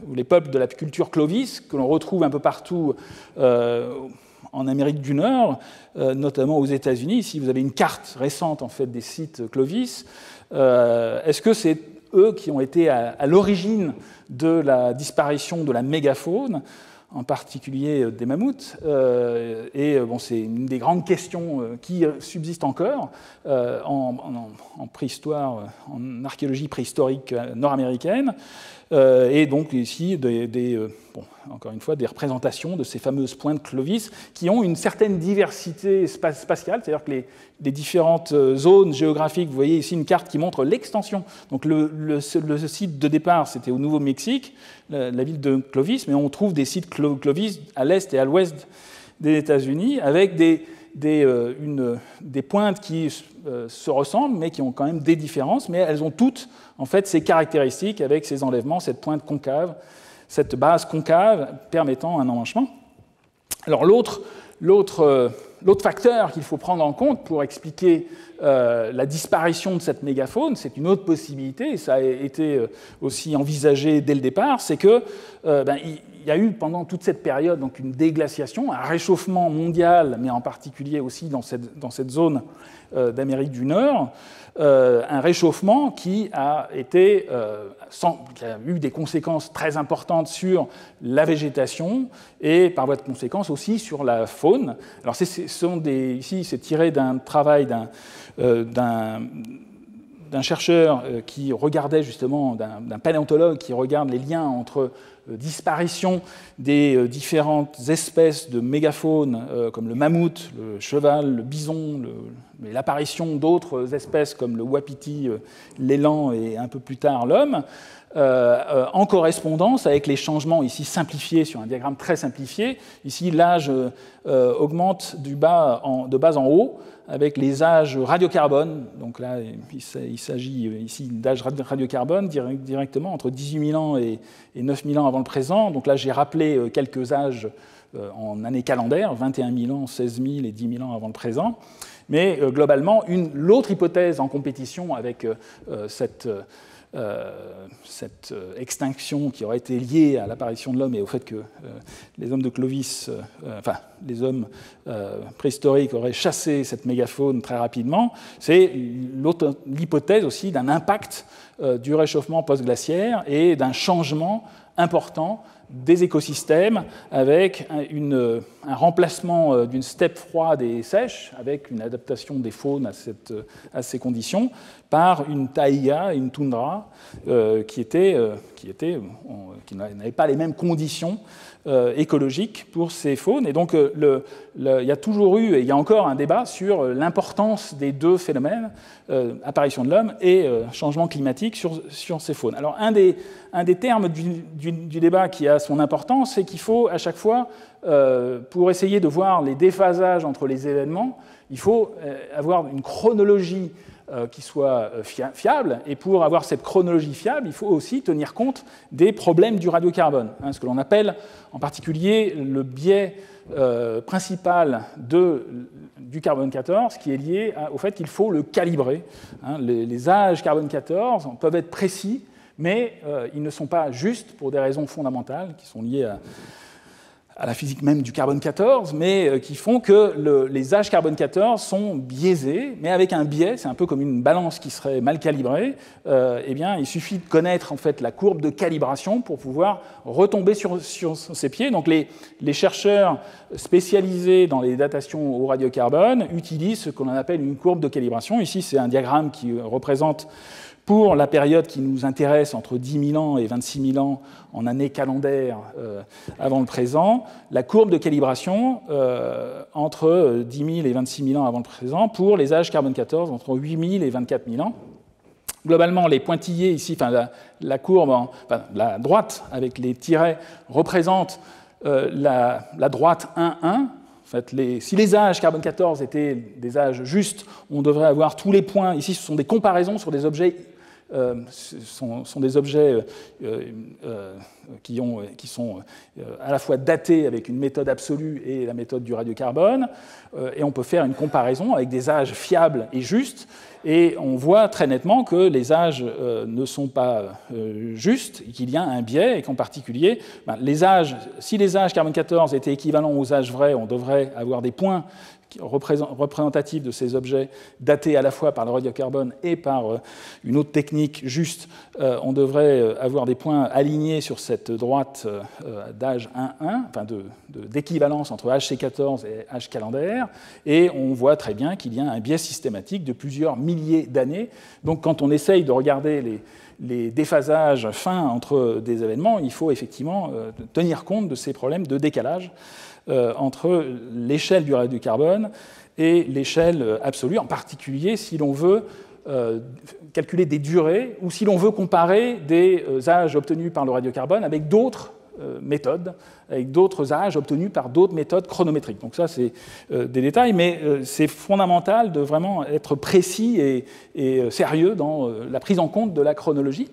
ou les peuples de la culture Clovis, que l'on retrouve un peu partout en Amérique du Nord, notamment aux États-Unis, ici vous avez une carte récente en fait, des sites Clovis, est-ce que c'est eux qui ont été à l'origine de la disparition de la mégafaune, en particulier des mammouths, et bon, c'est une des grandes questions qui subsistent encore en préhistoire, en archéologie préhistorique nord-américaine, et donc ici, encore une fois, des représentations de ces fameuses pointes Clovis qui ont une certaine diversité spatiale, c'est-à-dire que les différentes zones géographiques, vous voyez ici une carte qui montre l'extension. Donc le site de départ, c'était au Nouveau-Mexique, la ville de Clovis, mais on trouve des sites Clovis à l'est et à l'ouest des États-Unis, avec des pointes qui se ressemblent, mais qui ont quand même des différences, mais elles ont toutes en fait ces caractéristiques avec ces enlèvements, cette pointe concave, cette base concave permettant un emmanchement. Alors l'autre facteur qu'il faut prendre en compte pour expliquer la disparition de cette mégafaune, c'est une autre possibilité, et ça a été aussi envisagé dès le départ, c'est que il y a eu pendant toute cette période donc une déglaciation, un réchauffement mondial, mais en particulier aussi dans cette zone d'Amérique du Nord, un réchauffement qui a eu des conséquences très importantes sur la végétation et par voie de conséquence aussi sur la faune. Alors ici, c'est tiré d'un travail d'un chercheur qui regardait justement, d'un paléontologue qui regarde les liens entre disparition des différentes espèces de mégafaune comme le mammouth, le cheval, le bison, l'apparition d'autres espèces comme le wapiti, l'élan et un peu plus tard l'homme, en correspondance avec les changements ici simplifiés sur un diagramme très simplifié. Ici, l'âge augmente de bas en haut avec les âges radiocarbone. Donc là, il s'agit ici d'âge radiocarbone directement entre 18 000 ans et 9 000 ans avant le présent. Donc là, j'ai rappelé quelques âges en années calendaires, 21 000 ans, 16 000 et 10 000 ans avant le présent. Mais globalement, l'autre hypothèse en compétition avec cette extinction qui aurait été liée à l'apparition de l'homme et au fait que les hommes de Clovis, enfin les hommes préhistoriques auraient chassé cette mégafaune très rapidement, c'est l'hypothèse aussi d'un impact du réchauffement post-glaciaire et d'un changement important des écosystèmes avec un remplacement d'une steppe froide et sèche, avec une adaptation des faunes à ces conditions, par une taïga, une toundra, qui n'avait pas les mêmes conditions écologiques pour ces faunes. Et donc, il y a toujours eu, et il y a encore un débat sur l'importance des deux phénomènes, apparition de l'homme et changement climatique sur ces faunes. Alors, un des termes du débat qui a son importance, c'est qu'il faut à chaque fois, pour essayer de voir les déphasages entre les événements, il faut avoir une chronologie qui soit fiable, et pour avoir cette chronologie fiable, il faut aussi tenir compte des problèmes du radiocarbone, ce que l'on appelle en particulier le biais principal du carbone 14, qui est lié au fait qu'il faut le calibrer. Les âges carbone 14 peuvent être précis, mais ils ne sont pas justes pour des raisons fondamentales qui sont liées à la physique même du carbone 14, mais qui font que les âges carbone 14 sont biaisés, mais avec un biais, c'est un peu comme une balance qui serait mal calibrée, eh bien, il suffit de connaître en fait la courbe de calibration pour pouvoir retomber sur ses pieds. Donc les chercheurs spécialisés dans les datations au radiocarbone utilisent ce qu'on appelle une courbe de calibration. Ici, c'est un diagramme qui représente pour la période qui nous intéresse, entre 10 000 ans et 26 000 ans en année calendaire avant le présent, la courbe de calibration entre 10 000 et 26 000 ans avant le présent pour les âges carbone 14 entre 8 000 et 24 000 ans. Globalement, les pointillés ici, la courbe, la droite avec les tirets représente la droite 1,1. En fait, si les âges carbone 14 étaient des âges justes, on devrait avoir tous les points. Ici, ce sont des comparaisons sur des objets. Sont des objets qui sont à la fois datés avec une méthode absolue et la méthode du radiocarbone, et on peut faire une comparaison avec des âges fiables et justes, et on voit très nettement que les âges ne sont pas justes, et qu'il y a un biais, et qu'en particulier, si les âges carbone 14 étaient équivalents aux âges vrais, on devrait avoir des points représentatifs de ces objets datés à la fois par le radiocarbone et par une autre technique juste. On devrait avoir des points alignés sur cette droite d'âge 1,1, enfin d'équivalence entre HC14 et H calendaire, et on voit très bien qu'il y a un biais systématique de plusieurs milliers d'années. Donc quand on essaye de regarder les déphasages fins entre des événements, il faut effectivement tenir compte de ces problèmes de décalage entre l'échelle du radiocarbone et l'échelle absolue, en particulier si l'on veut calculer des durées ou si l'on veut comparer des âges obtenus par le radiocarbone avec d'autres méthodes, avec d'autres âges obtenus par d'autres méthodes chronométriques. Donc ça, c'est des détails, mais c'est fondamental de vraiment être précis et sérieux dans la prise en compte de la chronologie.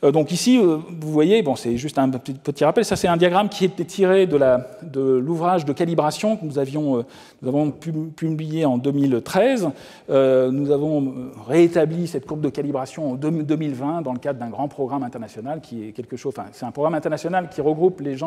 Donc ici, vous voyez, bon, c'est juste un petit rappel, ça c'est un diagramme qui était tiré de l'ouvrage de calibration que nous avons publié en 2013. Nous avons réétabli cette courbe de calibration en 2020 dans le cadre d'un grand programme international qui est quelque chose. Enfin, c'est un programme international qui regroupe les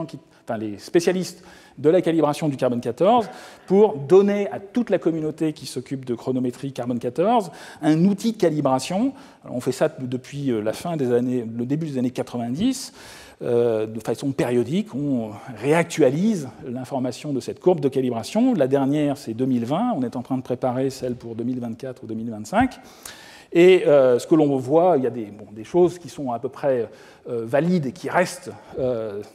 spécialistes de la calibration du carbone 14 pour donner à toute la communauté qui s'occupe de chronométrie carbone 14 un outil de calibration. Alors, on fait ça depuis le début des années 90, de façon périodique. On réactualise l'information de cette courbe de calibration. La dernière, c'est 2020. On est en train de préparer celle pour 2024 ou 2025. Et ce que l'on voit, il y a des choses qui sont à peu près valides et qui restent de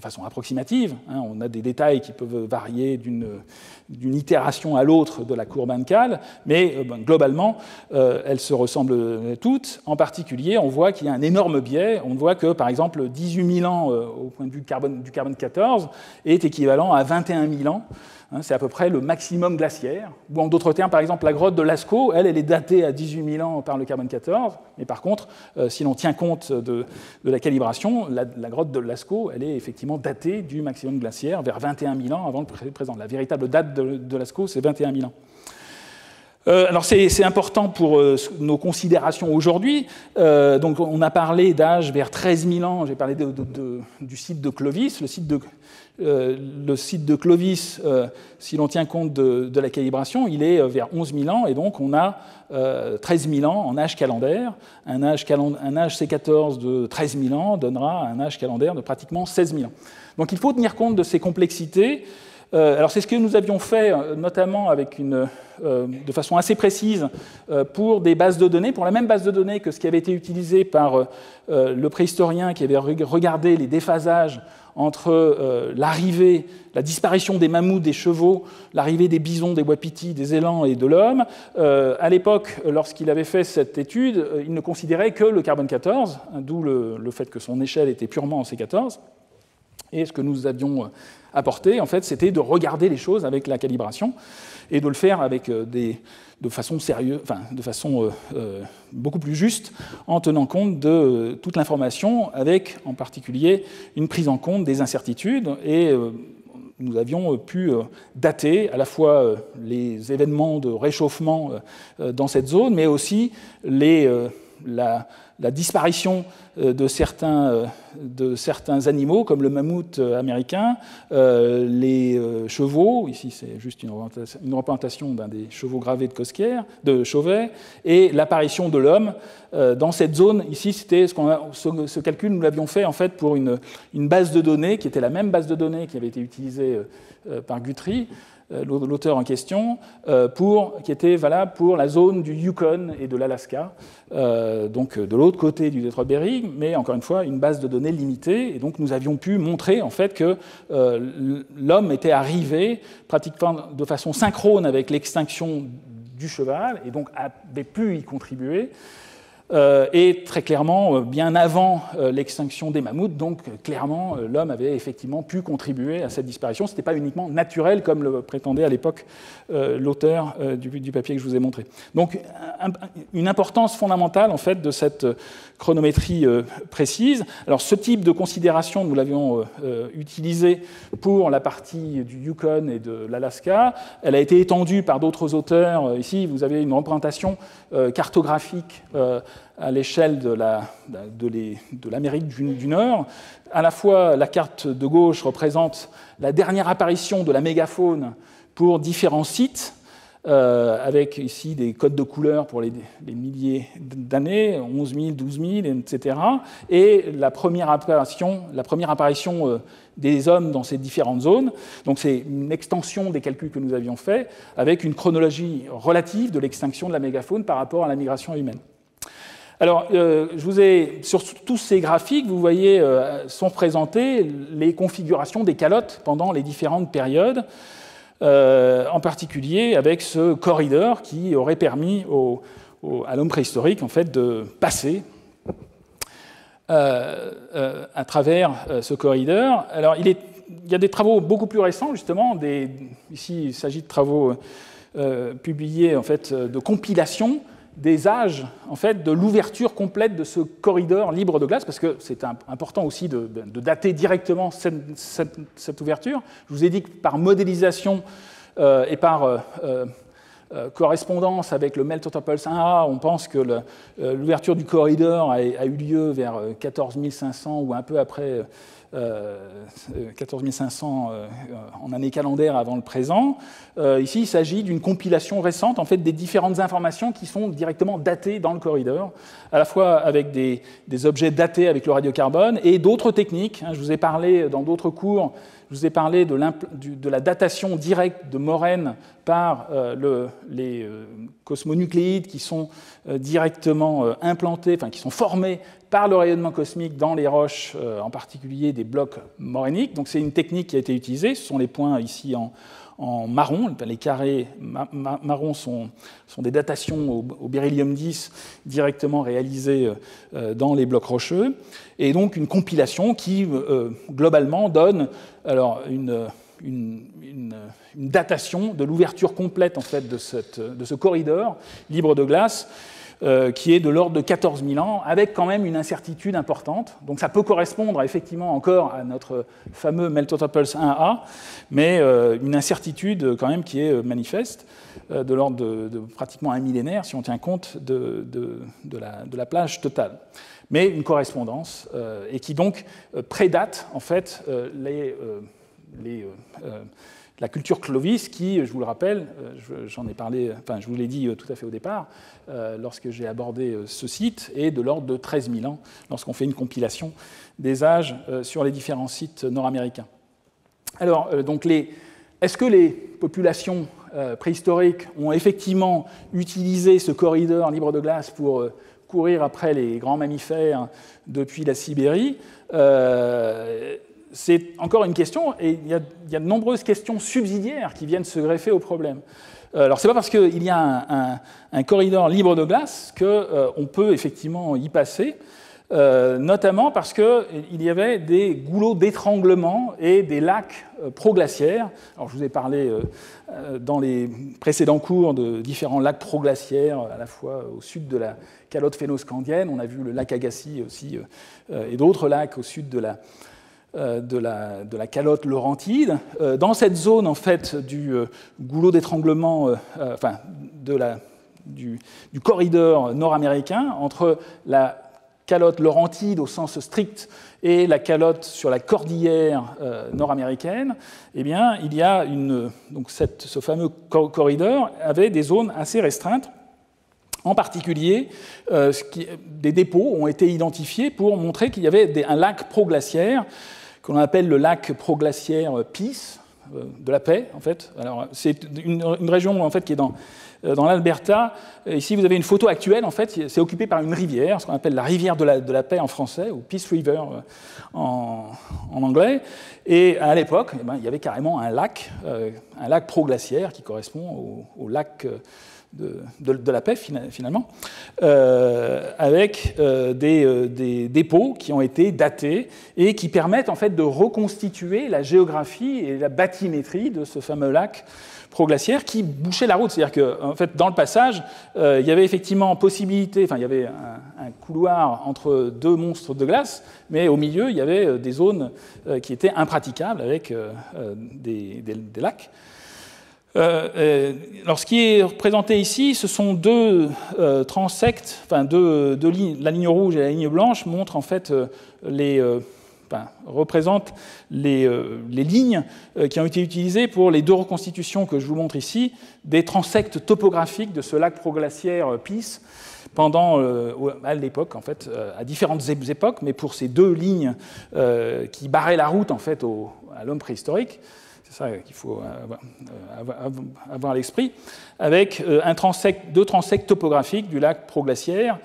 façon approximative. On a des détails qui peuvent varier d'une itération à l'autre de la courbe Hancal, mais globalement, elles se ressemblent toutes. En particulier, on voit qu'il y a un énorme biais. On voit que, par exemple, 18 000 ans au point de vue du carbone 14 est équivalent à 21 000 ans. C'est à peu près le maximum glaciaire. Ou en d'autres termes, par exemple, la grotte de Lascaux, elle est datée à 18 000 ans par le carbone 14, mais par contre, si l'on tient compte de la calibration, la grotte de Lascaux, elle est effectivement datée du maximum glaciaire vers 21 000 ans avant le présent. La véritable date de Lascaux, c'est 21 000 ans. Alors c'est important pour nos considérations aujourd'hui. Donc on a parlé d'âge vers 13 000 ans, j'ai parlé du site de Clovis. Le site de Clovis, si l'on tient compte de la calibration, il est vers 11 000 ans, et donc on a 13 000 ans en âge calendaire. Un âge C14 de 13 000 ans donnera un âge calendaire de pratiquement 16 000 ans. Donc il faut tenir compte de ces complexités. Alors c'est ce que nous avions fait notamment avec de façon assez précise pour des bases de données, pour la même base de données que ce qui avait été utilisé par le préhistorien qui avait regardé les déphasages entre l'arrivée, la disparition des mammouths, des chevaux, l'arrivée des bisons, des wapitis, des élans et de l'homme. À l'époque, lorsqu'il avait fait cette étude, il ne considérait que le carbone 14, d'où le fait que son échelle était purement en C14. Et ce que nous avions apporté, en fait, c'était de regarder les choses avec la calibration et de le faire avec de façon sérieuse, enfin, de façon beaucoup plus juste, en tenant compte de toute l'information, avec en particulier une prise en compte des incertitudes. Et nous avions pu dater à la fois les événements de réchauffement dans cette zone, mais aussi la disparition de certains animaux, comme le mammouth américain, les chevaux, ici c'est juste une représentation d'un des chevaux gravés de Chauvet, et l'apparition de l'homme dans cette zone. Ici, c'était ce calcul, nous l'avions fait en fait pour une base de données, qui était la même base de données qui avait été utilisée par Guthrie, l'auteur en question, qui était valable pour la zone du Yukon et de l'Alaska, donc de l'autre côté du détroit de Bering, mais encore une fois, une base de données limitée. Et donc nous avions pu montrer en fait que l'homme était arrivé pratiquement de façon synchrone avec l'extinction du cheval, et donc avait pu y contribuer. Et très clairement, bien avant l'extinction des mammouths, donc clairement, l'homme avait effectivement pu contribuer à cette disparition. Ce n'était pas uniquement naturel, comme le prétendait à l'époque l'auteur du papier que je vous ai montré. Donc, une importance fondamentale, en fait, de cette chronométrie précise. Alors, ce type de considération, nous l'avions utilisé pour la partie du Yukon et de l'Alaska. Elle a été étendue par d'autres auteurs. Ici, vous avez une représentation cartographique à l'échelle de l'Amérique du Nord. À la fois, la carte de gauche représente la dernière apparition de la mégafaune pour différents sites, avec ici des codes de couleurs pour les milliers d'années, 11 000, 12 000, etc. Et la première apparition des hommes dans ces différentes zones. Donc c'est une extension des calculs que nous avions faits, avec une chronologie relative de l'extinction de la mégafaune par rapport à la migration humaine. Alors, je vous ai, sur tous ces graphiques, vous voyez, sont présentées les configurations des calottes pendant les différentes périodes, en particulier avec ce corridor qui aurait permis à l'homme préhistorique en fait, de passer à travers ce corridor. Alors, il y a des travaux beaucoup plus récents, justement. Ici, il s'agit de travaux publiés en fait, de compilation des âges en fait, de l'ouverture complète de ce corridor libre de glace, parce que c'est important aussi de dater directement cette ouverture. Je vous ai dit que par modélisation et par correspondance avec le Melt-Water Pulse 1A, on pense que l'ouverture du corridor a eu lieu vers 14 500 ou un peu après 14 500 en année calendaire avant le présent. Ici, il s'agit d'une compilation récente en fait, des différentes informations qui sont directement datées dans le corridor, à la fois avec des objets datés avec le radiocarbone et d'autres techniques. Je vous ai parlé dans d'autres cours, je vous ai parlé de la datation directe de moraines par les cosmonucléides qui sont directement implantés, enfin qui sont formés par le rayonnement cosmique dans les roches, en particulier des blocs morainiques. Donc c'est une technique qui a été utilisée. Ce sont les points ici en marron. Les carrés marrons sont des datations au beryllium 10 directement réalisées dans les blocs rocheux. Et donc une compilation qui, globalement, donne alors, une datation de l'ouverture complète en fait, de ce corridor libre de glace qui est de l'ordre de 14 000 ans, avec quand même une incertitude importante. Donc ça peut correspondre effectivement encore à notre fameux Meltotroples 1A, mais une incertitude quand même qui est manifeste, de l'ordre de pratiquement un millénaire, si on tient compte de la plage totale. Mais une correspondance, et qui donc prédate en fait la culture Clovis, qui, je vous le rappelle, j'en ai parlé, enfin je vous l'ai dit tout à fait au départ, lorsque j'ai abordé ce site, est de l'ordre de 13 000 ans, lorsqu'on fait une compilation des âges sur les différents sites nord-américains. Alors, donc est-ce que les populations préhistoriques ont effectivement utilisé ce corridor libre de glace pour courir après les grands mammifères depuis la Sibérie? C'est encore une question, et il y a de nombreuses questions subsidiaires qui viennent se greffer au problème. Alors, ce n'est pas parce qu'il y a un corridor libre de glace qu'on peut effectivement y passer, notamment parce qu'il y avait des goulots d'étranglement et des lacs proglaciaires. Alors, je vous ai parlé dans les précédents cours de différents lacs proglaciaires, à la fois au sud de la calotte phénoscandienne, on a vu le lac Agassiz aussi, et d'autres lacs au sud de la calotte laurentide. Dans cette zone en fait, du goulot d'étranglement, du corridor nord-américain, entre la calotte laurentide au sens strict et la calotte sur la cordillère nord-américaine, eh bien, il y a donc ce fameux corridor avait des zones assez restreintes. En particulier, des dépôts ont été identifiés pour montrer qu'il y avait un lac proglaciaire qu'on appelle le lac proglaciaire Peace, de la paix, en fait. Alors, c'est une région en fait, qui est dans l'Alberta. Ici, vous avez une photo actuelle, en fait, c'est occupé par une rivière, ce qu'on appelle la rivière de la paix en français, ou Peace River en anglais. Et à l'époque, eh ben, il y avait carrément un lac proglaciaire qui correspond au lac de la paix, finalement, avec des dépôts qui ont été datés et qui permettent en fait, de reconstituer la géographie et la bathymétrie de ce fameux lac proglaciaire qui bouchait la route. C'est-à-dire que, en fait, dans le passage, il y avait effectivement possibilité, enfin, il y avait un couloir entre deux monstres de glace, mais au milieu, il y avait des zones qui étaient impraticables avec des lacs. Alors, ce qui est représenté ici, ce sont deux transects, enfin deux lignes, la ligne rouge et la ligne blanche montrent en fait représentent les lignes qui ont été utilisées pour les deux reconstitutions que je vous montre ici, des transects topographiques de ce lac proglaciaire Peace à l'époque, en fait, à différentes époques, mais pour ces deux lignes qui barraient la route en fait à l'homme préhistorique. C'est ça qu'il faut avoir à l'esprit, avec deux transects topographiques du lac proglaciaire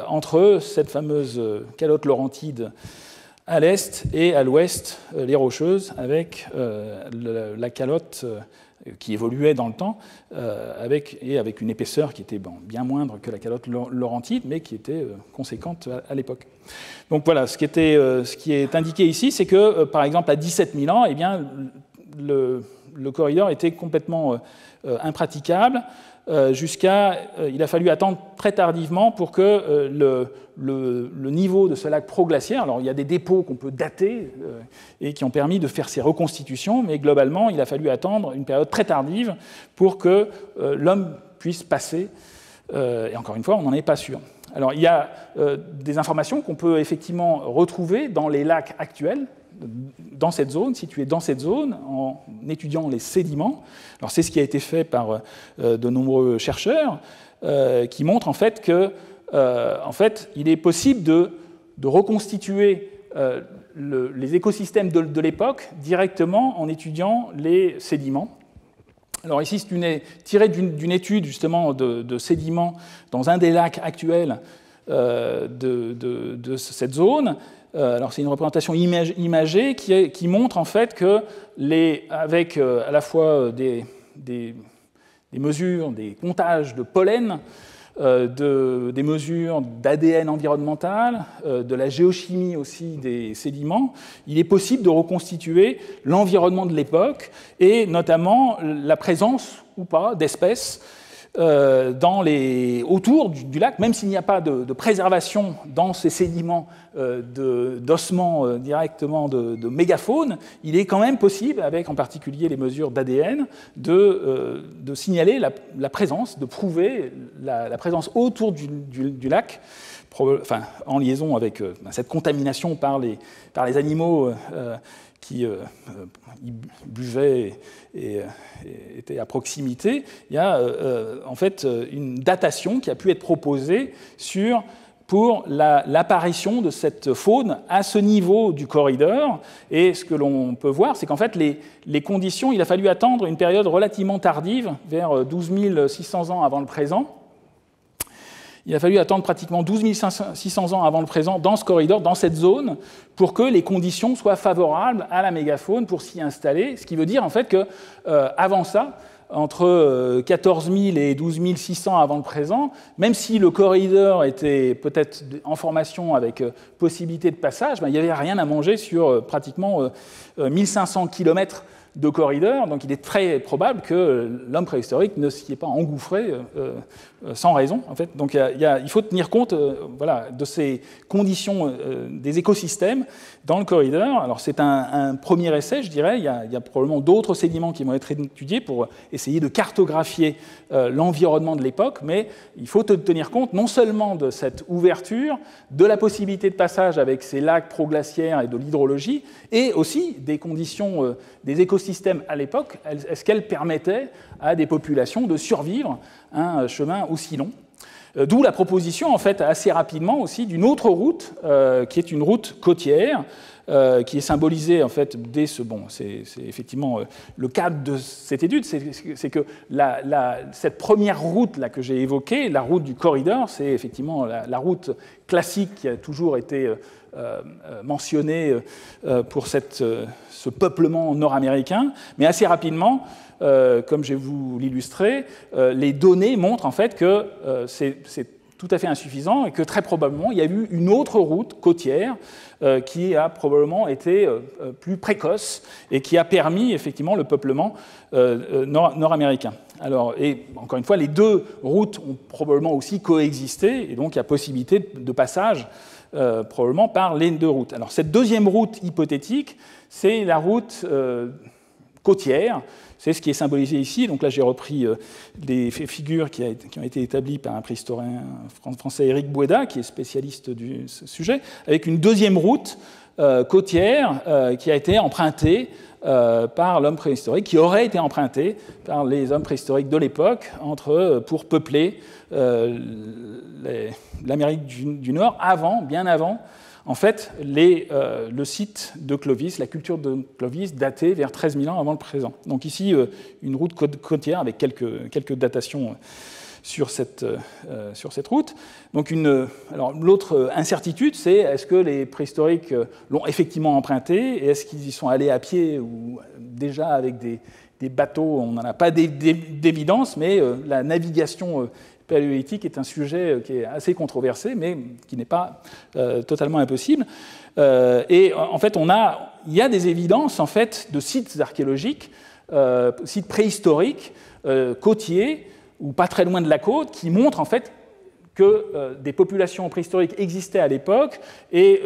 entre cette fameuse calotte laurentide à l'est et à l'ouest, les Rocheuses, avec la calotte qui évoluait dans le temps, avec une épaisseur qui était bien moindre que la calotte laurentide, mais qui était conséquente à l'époque. Donc voilà, ce qui est indiqué ici, c'est que, par exemple, à 17 000 ans, eh bien, le corridor était complètement impraticable il a fallu attendre très tardivement pour que le niveau de ce lac proglaciaire, alors il y a des dépôts qu'on peut dater et qui ont permis de faire ces reconstitutions, mais globalement il a fallu attendre une période très tardive pour que l'homme puisse passer, et encore une fois on n'en est pas sûr. Alors il y a des informations qu'on peut effectivement retrouver dans les lacs actuels, dans cette zone, située dans cette zone, en étudiant les sédiments. Alors c'est ce qui a été fait par de nombreux chercheurs qui montrent en fait que il est possible de reconstituer les écosystèmes de l'époque directement en étudiant les sédiments. Alors ici, c'est tiré d'une étude justement de sédiments dans un des lacs actuels de cette zone. Alors c'est une représentation imagée qui montre en fait que avec à la fois des mesures, des comptages de pollen, des mesures d'ADN environnemental, de la géochimie aussi des sédiments, il est possible de reconstituer l'environnement de l'époque et notamment la présence ou pas d'espèces autour du lac, même s'il n'y a pas de préservation dans ces sédiments d'ossements directement de mégafaune, il est quand même possible, avec en particulier les mesures d'ADN, de signaler la présence, de prouver la présence autour du lac, enfin, en liaison avec cette contamination par les animaux qui buvaient et étaient à proximité. Il y a en fait une datation qui a pu être proposée pour l'apparition de cette faune à ce niveau du corridor. Et ce que l'on peut voir, c'est qu'en fait, les conditions, il a fallu attendre une période relativement tardive, vers 12 600 ans avant le présent. Il a fallu attendre pratiquement 12 600 ans avant le présent dans ce corridor, dans cette zone, pour que les conditions soient favorables à la mégafaune pour s'y installer. Ce qui veut dire en fait qu'avant ça, entre 14 000 et 12 600 avant le présent, même si le corridor était peut-être en formation avec possibilité de passage, il n'y avait rien à manger sur pratiquement 1500 km de corridor, donc il est très probable que l'homme préhistorique ne s'y est pas engouffré sans raison, en fait. Donc il faut tenir compte voilà, de ces conditions des écosystèmes dans le corridor. Alors c'est un premier essai, je dirais. Il y a probablement d'autres sédiments qui vont être étudiés pour essayer de cartographier l'environnement de l'époque, mais il faut tenir compte non seulement de cette ouverture, de la possibilité de passage avec ces lacs proglaciaires et de l'hydrologie, et aussi des conditions des écosystèmes à l'époque. Est-ce qu'elles permettaient à des populations de survivre un chemin aussi long? D'où la proposition, en fait, assez rapidement aussi, d'une autre route, qui est une route côtière, qui est symbolisée, en fait, dès ce... Bon, c'est effectivement le cadre de cette étude, c'est que cette première route là, que j'ai évoquée, la route du corridor, c'est effectivement la route classique qui a toujours été mentionnée pour ce peuplement nord-américain, mais assez rapidement, comme je vais vous l'illustrer, les données montrent en fait que c'est tout à fait insuffisant et que très probablement il y a eu une autre route côtière qui a probablement été plus précoce et qui a permis effectivement le peuplement nord-américain. Alors, et encore une fois, les deux routes ont probablement aussi coexisté et donc il y a possibilité de passage probablement par les deux routes. Alors cette deuxième route hypothétique, c'est la route côtière. C'est ce qui est symbolisé ici. Donc là, j'ai repris des figures qui ont été établies par un préhistorien français, Éric Bouéda, qui est spécialiste du sujet, avec une deuxième route côtière qui a été empruntée par l'homme préhistorique, qui aurait été empruntée par les hommes préhistoriques de l'époque pour peupler l'Amérique du Nord, bien avant, en fait, le site de Clovis, la culture de Clovis, datée vers 13 000 ans avant le présent. Donc ici, une route côtière avec quelques datations sur cette route. Donc alors, l'autre incertitude, c'est est-ce que les préhistoriques l'ont effectivement emprunté, et est-ce qu'ils y sont allés à pied ou déjà avec des bateaux? On n'en a pas d'évidence, mais la navigation paléolithique est un sujet qui est assez controversé, mais qui n'est pas totalement impossible. Et en fait, il y a des évidences en fait, de sites archéologiques, sites préhistoriques, côtiers, ou pas très loin de la côte, qui montrent en fait que des populations préhistoriques existaient à l'époque et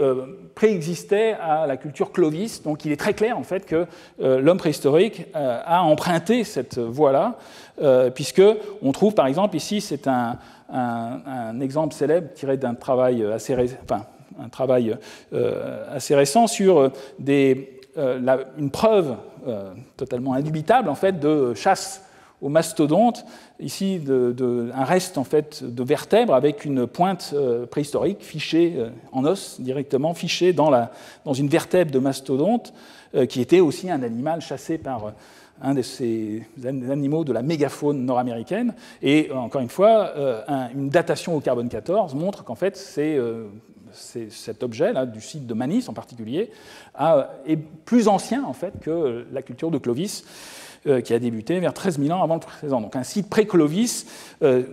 préexistaient à la culture Clovis. Donc il est très clair en fait que l'homme préhistorique a emprunté cette voie-là, puisqu'on trouve par exemple ici, c'est un exemple célèbre tiré d'un travail assez récent sur une preuve totalement indubitable en fait, de chasse aux mastodontes, ici un reste en fait, de vertèbres avec une pointe préhistorique fichée en os, directement fichée dans une vertèbre de mastodonte, qui était aussi un animal chassé par un de ces animaux de la mégafaune nord-américaine. Et encore une fois, une datation au carbone 14 montre qu'en fait, cet objet-là, du site de Manis en particulier, est plus ancien en fait, que la culture de Clovis, qui a débuté vers 13 000 ans avant le présent. Donc un site pré-Clovis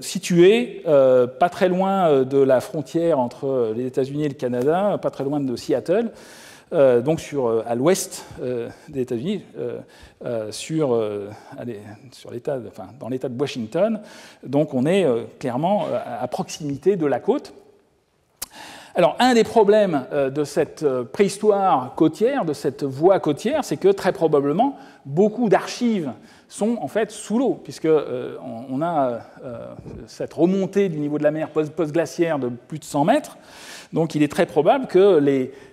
situé pas très loin de la frontière entre les États-Unis et le Canada, pas très loin de Seattle, donc à l'ouest des États-Unis, dans l'État de Washington. Donc on est clairement à proximité de la côte. Alors, un des problèmes de cette préhistoire côtière, de cette voie côtière, c'est que très probablement, beaucoup d'archives sont en fait sous l'eau, puisqu'on a cette remontée du niveau de la mer post-glaciaire de plus de 100 mètres. Donc, il est très probable que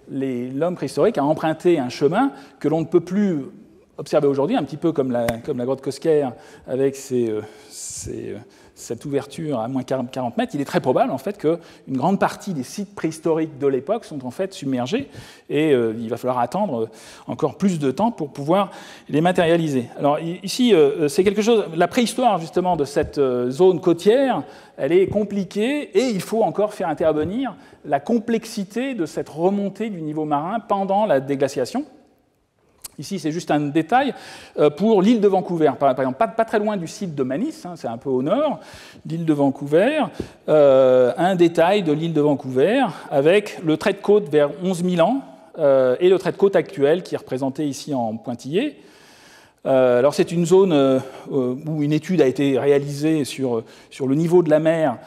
l'homme préhistorique a emprunté un chemin que l'on ne peut plus observer aujourd'hui, un petit peu comme la grotte Cosquer avec cette ouverture à moins 40 mètres. Il est très probable en fait qu'une grande partie des sites préhistoriques de l'époque sont en fait submergés et il va falloir attendre encore plus de temps pour pouvoir les matérialiser. Alors ici, c'est quelque chose. La préhistoire justement de cette zone côtière, elle est compliquée et il faut encore faire intervenir la complexité de cette remontée du niveau marin pendant la déglaciation. Ici, c'est juste un détail. Pour l'île de Vancouver, par exemple, pas très loin du site de Mannis, c'est un peu au nord, l'île de Vancouver, un détail de l'île de Vancouver avec le trait de côte vers 11 000 ans et le trait de côte actuel qui est représenté ici en pointillé. Alors, c'est une zone où une étude a été réalisée sur le niveau de la mer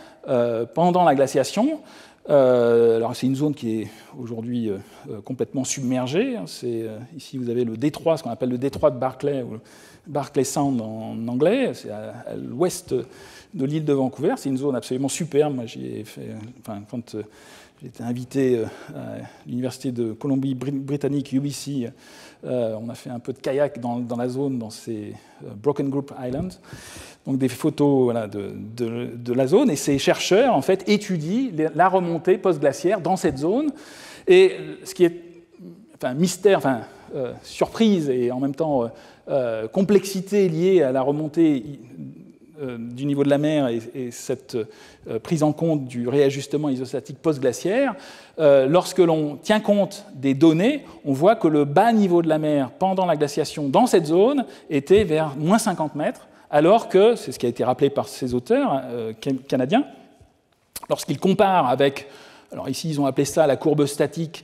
pendant la glaciation. Alors c'est une zone qui est aujourd'hui complètement submergée. Ici vous avez le détroit, ce qu'on appelle le détroit de Barclay, ou Barclay Sound en anglais. C'est à l'ouest de l'île de Vancouver. C'est une zone absolument superbe. Moi, quand j'ai été invité à l'université de Colombie-Britannique, UBC, on a fait un peu de kayak dans la zone, dans ces Broken Group Islands. Donc des photos de la zone, et ces chercheurs en fait étudient la remontée post-glaciaire dans cette zone. Et ce qui est mystère, surprise et en même temps complexité liée à la remontée du niveau de la mer et cette prise en compte du réajustement isostatique post-glaciaire, lorsque l'on tient compte des données, on voit que le bas niveau de la mer pendant la glaciation dans cette zone était vers moins 50 mètres, alors que, c'est ce qui a été rappelé par ces auteurs canadiens, lorsqu'ils comparent avec, alors ici ils ont appelé ça la courbe statique,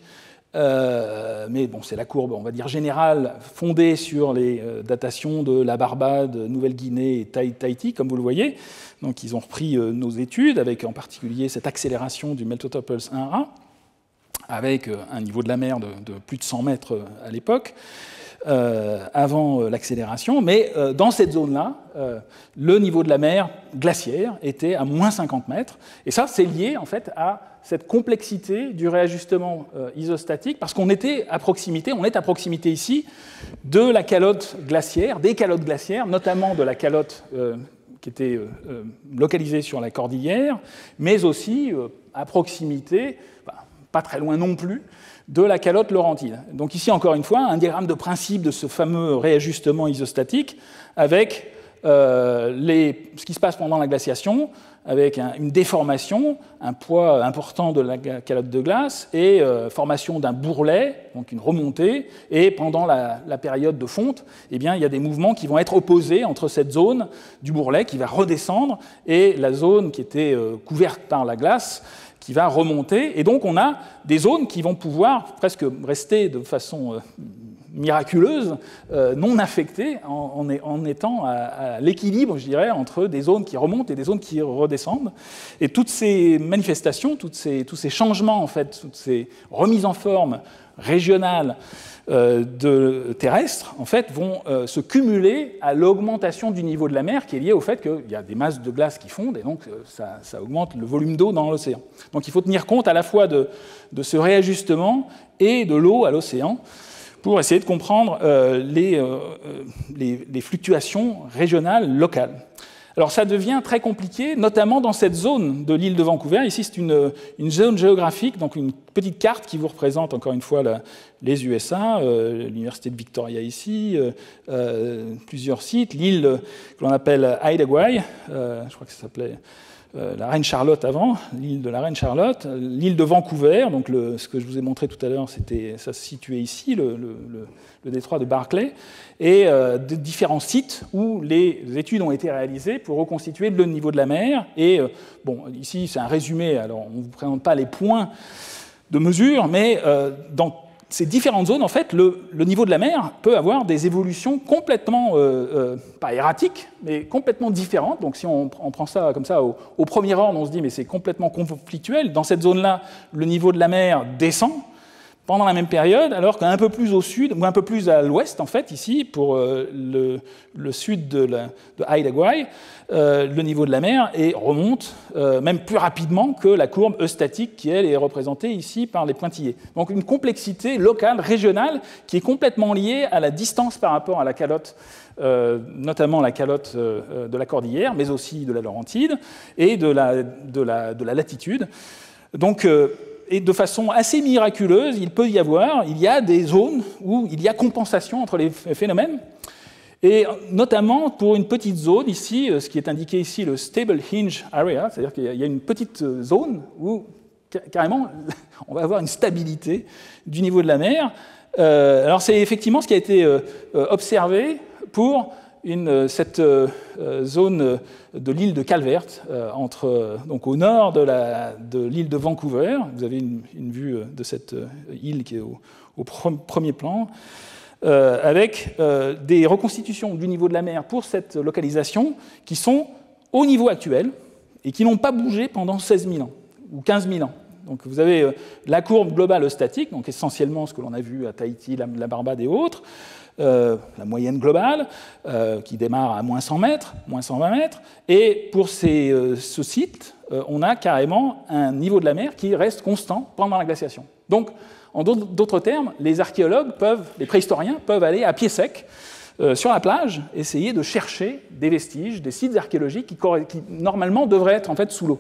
mais bon, c'est la courbe, on va dire, générale, fondée sur les datations de la Barbade, Nouvelle-Guinée et Tahiti, comme vous le voyez. Donc ils ont repris nos études, avec en particulier cette accélération du Meltwater Pulse 1A, avec un niveau de la mer de plus de 100 mètres à l'époque, avant l'accélération, mais dans cette zone-là, le niveau de la mer glaciaire était à moins 50 mètres, et ça, c'est lié en fait à cette complexité du réajustement isostatique, parce qu'on était à proximité, ici, de la calotte glaciaire, des calottes glaciaires, notamment de la calotte qui était localisée sur la cordillère, mais aussi à proximité, pas très loin non plus, de la calotte laurentide. Donc ici, encore une fois, un diagramme de principe de ce fameux réajustement isostatique avec ce qui se passe pendant la glaciation, avec une déformation, un poids important de la calotte de glace et formation d'un bourrelet, donc une remontée, et pendant la période de fonte, eh bien, il y a des mouvements qui vont être opposés entre cette zone du bourrelet qui va redescendre et la zone qui était couverte par la glace qui va remonter, et donc on a des zones qui vont pouvoir presque rester de façon miraculeuse, non affectées, en étant à l'équilibre, je dirais, entre des zones qui remontent et des zones qui redescendent. Et toutes ces manifestations, tous ces changements, en fait, toutes ces remises en forme régionales terrestres, en fait, vont se cumuler à l'augmentation du niveau de la mer qui est liée au fait qu'il y a des masses de glace qui fondent et donc ça augmente le volume d'eau dans l'océan. Donc il faut tenir compte à la fois de ce réajustement et de l'eau à l'océan pour essayer de comprendre les fluctuations régionales locales. Alors ça devient très compliqué, notamment dans cette zone de l'île de Vancouver. Ici, c'est une zone géographique, donc une petite carte qui vous représente encore une fois les USA, l'université de Victoria ici, plusieurs sites, l'île que l'on appelle Haida-Gwaii, je crois que ça s'appelait la Reine Charlotte avant, l'île de la Reine Charlotte, l'île de Vancouver, donc ce que je vous ai montré tout à l'heure, ça se situait ici, le détroit de Barclay, et de différents sites où les études ont été réalisées pour reconstituer le niveau de la mer. Et bon, ici c'est un résumé, alors on ne vous présente pas les points de mesure, mais dans ces différentes zones, en fait, le niveau de la mer peut avoir des évolutions complètement, pas erratiques, mais complètement différentes. Donc si on prend ça comme ça au premier ordre, on se dit mais c'est complètement conflictuel. Dans cette zone-là, le niveau de la mer descend pendant la même période, alors qu'un peu plus au sud, ou un peu plus à l'ouest, en fait, ici, pour le sud de Haida Gwaii, le niveau de la mer remonte même plus rapidement que la courbe eustatique qui, elle, est représentée ici par les pointillés. Donc une complexité locale, régionale, qui est complètement liée à la distance par rapport à la calotte, notamment la calotte de la Cordillère, mais aussi de la Laurentide, et de la latitude. Donc, et de façon assez miraculeuse, il y a des zones où il y a compensation entre les phénomènes, et notamment pour une petite zone ici, ce qui est indiqué ici, le Stable Hinge Area, c'est-à-dire qu'il y a une petite zone où carrément on va avoir une stabilité du niveau de la mer. Alors c'est effectivement ce qui a été observé pour cette zone de l'île de Calvert, donc au nord de l'île de Vancouver. Vous avez une vue de cette île qui est au premier plan, avec des reconstitutions du niveau de la mer pour cette localisation qui sont au niveau actuel et qui n'ont pas bougé pendant 16 000 ans ou 15 000 ans. Donc vous avez la courbe globale eustatique, donc essentiellement ce que l'on a vu à Tahiti, la Barbade et autres, la moyenne globale, qui démarre à moins 100 mètres, moins 120 mètres, et pour ce site, on a carrément un niveau de la mer qui reste constant pendant la glaciation. Donc, en d'autres termes, les archéologues les préhistoriens peuvent aller à pied sec sur la plage, essayer de chercher des vestiges, des sites archéologiques qui normalement devraient être en fait sous l'eau.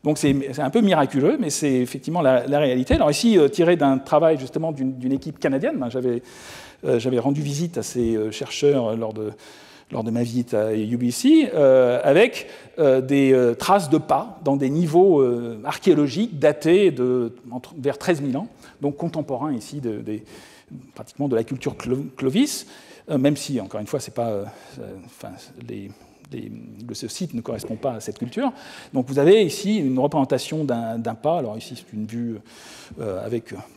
Donc c'est un peu miraculeux, mais c'est effectivement la réalité. Alors ici, tiré d'un travail justement d'une équipe canadienne, j'avais rendu visite à ces chercheurs lors de ma visite à UBC, avec des traces de pas dans des niveaux archéologiques datés vers 13 000 ans, donc contemporains ici pratiquement de la culture Clovis, même si, encore une fois, c'est pas, ce site ne correspond pas à cette culture. Donc vous avez ici une représentation d'un pas. Alors ici, c'est une vue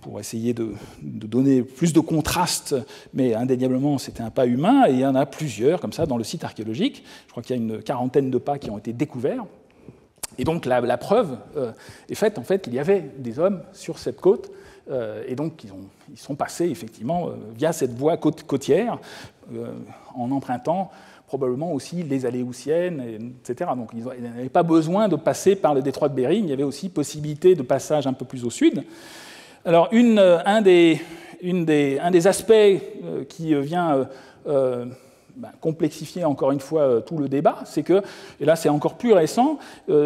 pour essayer de donner plus de contraste, mais indéniablement, c'était un pas humain, et il y en a plusieurs, comme ça, dans le site archéologique. Je crois qu'il y a une quarantaine de pas qui ont été découverts. Et donc la preuve est faite, en fait, qu'il y avait des hommes sur cette côte, et donc ils sont passés, effectivement, via cette voie côtière, en empruntant probablement aussi les Aléoutiennes, etc. Donc ils n'avaient pas besoin de passer par le détroit de Bering, il y avait aussi possibilité de passage un peu plus au sud. Alors un des aspects qui vient complexifier encore une fois tout le débat, c'est que, et là c'est encore plus récent,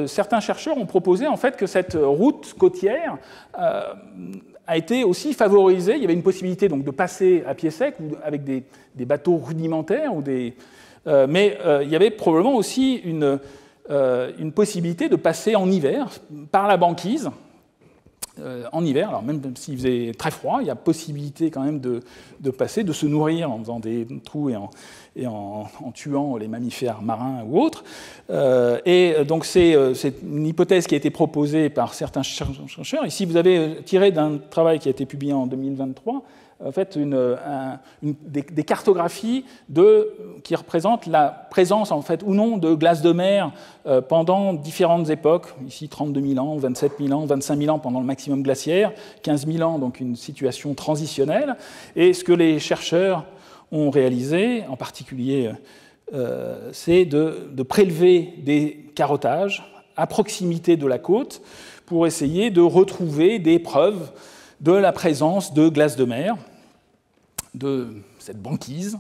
certains chercheurs ont proposé en fait que cette route côtière a été aussi favorisée. Il y avait une possibilité donc de passer à pied sec ou avec des bateaux rudimentaires mais il y avait probablement aussi une possibilité de passer en hiver par la banquise. En hiver, alors même s'il faisait très froid, il y a possibilité quand même de passer, de se nourrir en faisant des trous et en tuant les mammifères marins ou autres. Et donc c'est une hypothèse qui a été proposée par certains chercheurs. Ici, vous avez tiré d'un travail qui a été publié en 2023, en fait, des cartographies qui représentent la présence, en fait, ou non, de glace de mer pendant différentes époques. Ici, 32 000 ans, 27 000 ans, 25 000 ans pendant le maximum glaciaire, 15 000 ans, donc une situation transitionnelle. Et ce que les chercheurs ont réalisé, en particulier, c'est de prélever des carottages à proximité de la côte pour essayer de retrouver des preuves de la présence de glace de mer, de cette banquise.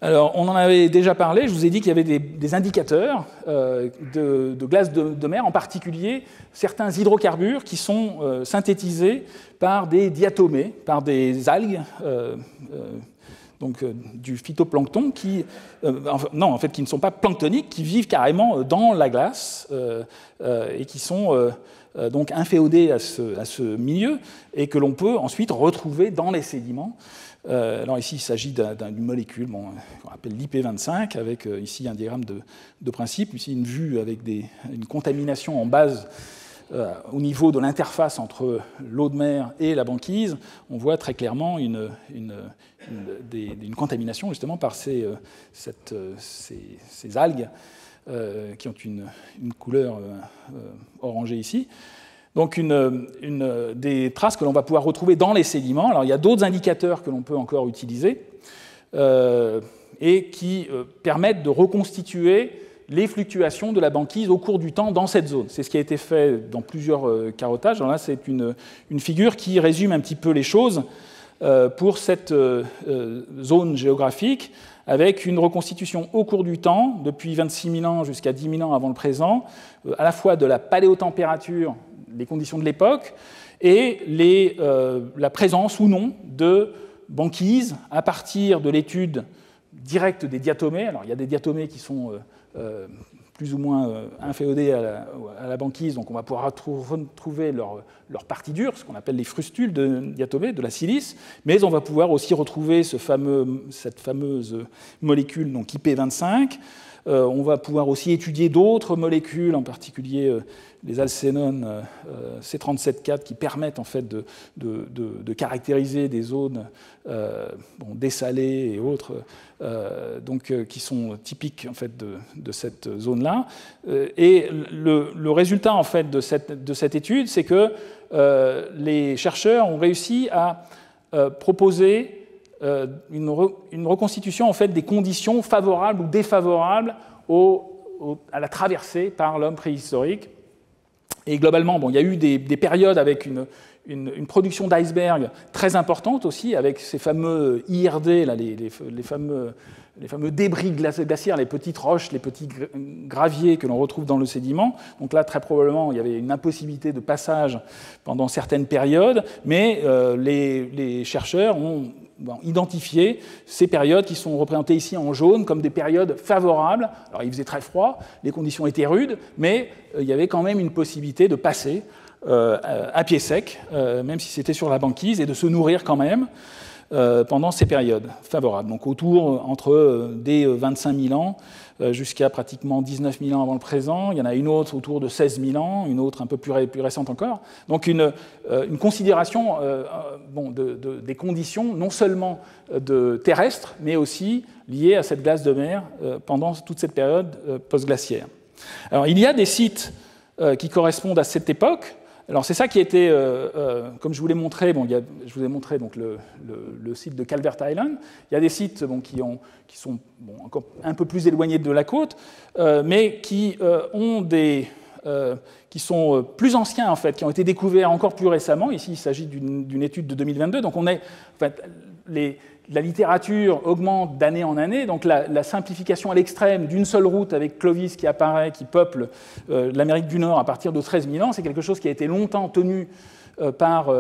Alors, on en avait déjà parlé, je vous ai dit qu'il y avait des indicateurs de glace de mer, en particulier certains hydrocarbures qui sont synthétisés par des diatomées, par des algues, donc du phytoplancton, qui ne sont pas planctoniques, qui vivent carrément dans la glace et qui sont donc inféodés à ce milieu et que l'on peut ensuite retrouver dans les sédiments. Alors ici, il s'agit d'une molécule qu'on appelle l'IP25, avec ici un diagramme de principe, ici une vue avec une contamination en base au niveau de l'interface entre l'eau de mer et la banquise, on voit très clairement une contamination justement par ces algues qui ont une couleur orangée ici. Donc des traces que l'on va pouvoir retrouver dans les sédiments. Alors il y a d'autres indicateurs que l'on peut encore utiliser et qui permettent de reconstituer les fluctuations de la banquise au cours du temps dans cette zone. C'est ce qui a été fait dans plusieurs carottages. Alors là, c'est une figure qui résume un petit peu les choses pour cette zone géographique, avec une reconstitution au cours du temps, depuis 26 000 ans jusqu'à 10 000 ans avant le présent, à la fois de la paléotempérature, les conditions de l'époque, et la présence ou non de banquises à partir de l'étude directe des diatomées. Alors, il y a des diatomées qui sont plus ou moins inféodées à la banquise, donc on va pouvoir retrouver leur partie dure, ce qu'on appelle les frustules de diatomées, de la silice, mais on va pouvoir aussi retrouver cette fameuse molécule, donc IP25. On va pouvoir aussi étudier d'autres molécules, en particulier les alcénones C37,4 qui permettent en fait de caractériser des zones dessalées et autres, qui sont typiques en fait de cette zone-là. Et le résultat en fait de cette étude, c'est que les chercheurs ont réussi à proposer une reconstitution en fait des conditions favorables ou défavorables à la traversée par l'homme préhistorique. Et globalement, il y a eu des périodes avec une production d'iceberg très importante aussi, avec ces fameux IRD, là, les fameux débris glaciaires, les petites roches, les petits graviers que l'on retrouve dans le sédiment. Donc là, très probablement, il y avait une impossibilité de passage pendant certaines périodes, mais les chercheurs ont identifié ces périodes qui sont représentées ici en jaune comme des périodes favorables. Alors il faisait très froid, les conditions étaient rudes, mais il y avait quand même une possibilité de passer à pied sec, même si c'était sur la banquise, et de se nourrir quand même pendant ces périodes favorables. Donc entre des 25 000 ans jusqu'à pratiquement 19 000 ans avant le présent. Il y en a une autre autour de 16 000 ans, une autre un peu plus récente encore. Donc une considération des conditions non seulement terrestres, mais aussi liées à cette glace de mer pendant toute cette période post-glaciaire. Alors il y a des sites qui correspondent à cette époque. Alors c'est ça qui a été, comme je vous l'ai montré, je vous ai montré donc le site de Calvert Island. Il y a des sites qui sont encore un peu plus éloignés de la côte, mais qui sont plus anciens en fait, qui ont été découverts encore plus récemment. Ici, il s'agit d'une étude de 2022. Donc la littérature augmente d'année en année, donc la simplification à l'extrême d'une seule route avec Clovis qui apparaît, qui peuple l'Amérique du Nord à partir de 13 000 ans, c'est quelque chose qui a été longtemps tenu par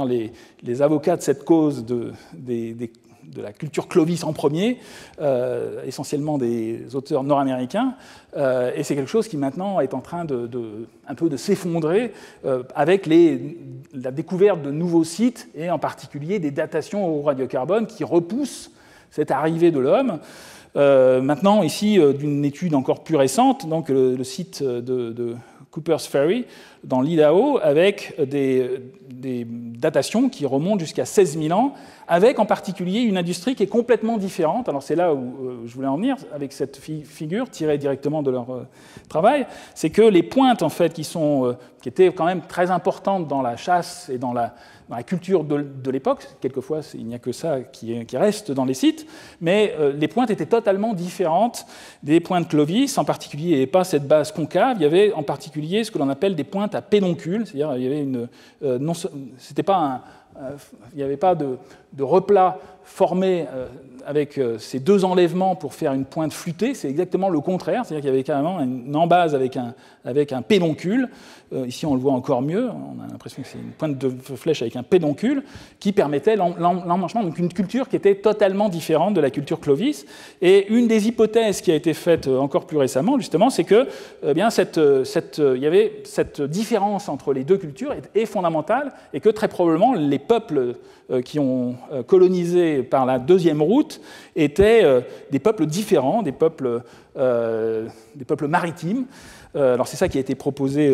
les avocats de cette cause de la culture Clovis en premier, essentiellement des auteurs nord-américains, et c'est quelque chose qui maintenant est en train un peu de s'effondrer avec la découverte de nouveaux sites, et en particulier des datations au radiocarbone qui repoussent cette arrivée de l'homme. Maintenant, ici, d'une étude encore plus récente, donc le site de Cooper's Ferry, dans l'Idaho, avec des datations qui remontent jusqu'à 16 000 ans, avec en particulier une industrie qui est complètement différente. Alors c'est là où je voulais en venir, avec cette figure tirée directement de leur travail, c'est que les pointes en fait, qui étaient quand même très importantes dans la chasse et dans la culture de l'époque, quelquefois il n'y a que ça qui reste dans les sites, mais les pointes étaient totalement différentes des pointes Clovis, en particulier il n'y avait pas cette base concave, il y avait en particulier ce que l'on appelle des pointes à pédoncule, c'est-à-dire il y avait il n'y avait pas de replat formé avec ces deux enlèvements pour faire une pointe flûtée, c'est exactement le contraire, c'est-à-dire qu'il y avait carrément une embase avec un pédoncule. Ici, on le voit encore mieux, on a l'impression que c'est une pointe de flèche avec un pédoncule qui permettait l'emmanchement, donc une culture qui était totalement différente de la culture Clovis. Et une des hypothèses qui a été faite encore plus récemment, justement, c'est que il y avait cette différence entre les deux cultures est fondamentale, et que très probablement les peuples qui ont colonisé par la deuxième route étaient des peuples différents, des peuples maritimes, alors c'est ça qui a été proposé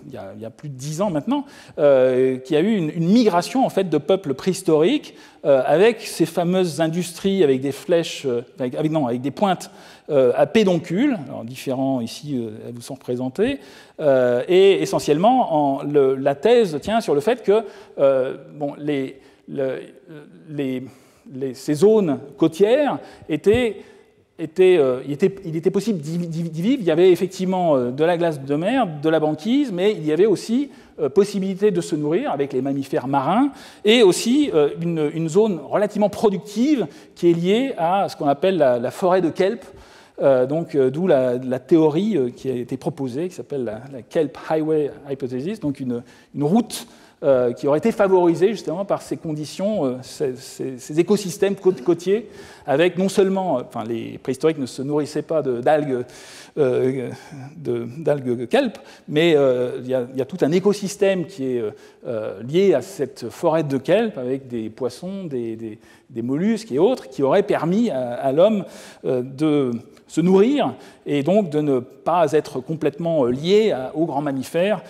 il y a plus de 10 ans maintenant, qu'il y a eu une migration en fait, de peuples préhistoriques avec ces fameuses industries avec des flèches, avec des pointes à pédoncules, alors différents ici, elles vous sont représentées, et essentiellement la thèse tient sur le fait que bon, ces zones côtières il était possible d'y vivre. Il y avait effectivement de la glace de mer, de la banquise, mais il y avait aussi possibilité de se nourrir avec les mammifères marins et aussi une zone relativement productive qui est liée à ce qu'on appelle la forêt de kelp. D'où la théorie qui a été proposée, qui s'appelle la Kelp Highway Hypothesis, donc une route qui aurait été favorisée justement par ces conditions, ces écosystèmes côtiers, avec non seulement, enfin les préhistoriques ne se nourrissaient pas d'algues kelp, mais il y a tout un écosystème qui est lié à cette forêt de kelp, avec des poissons, des mollusques et autres, qui auraient permis à l'homme de se nourrir et donc de ne pas être complètement lié aux grands mammifères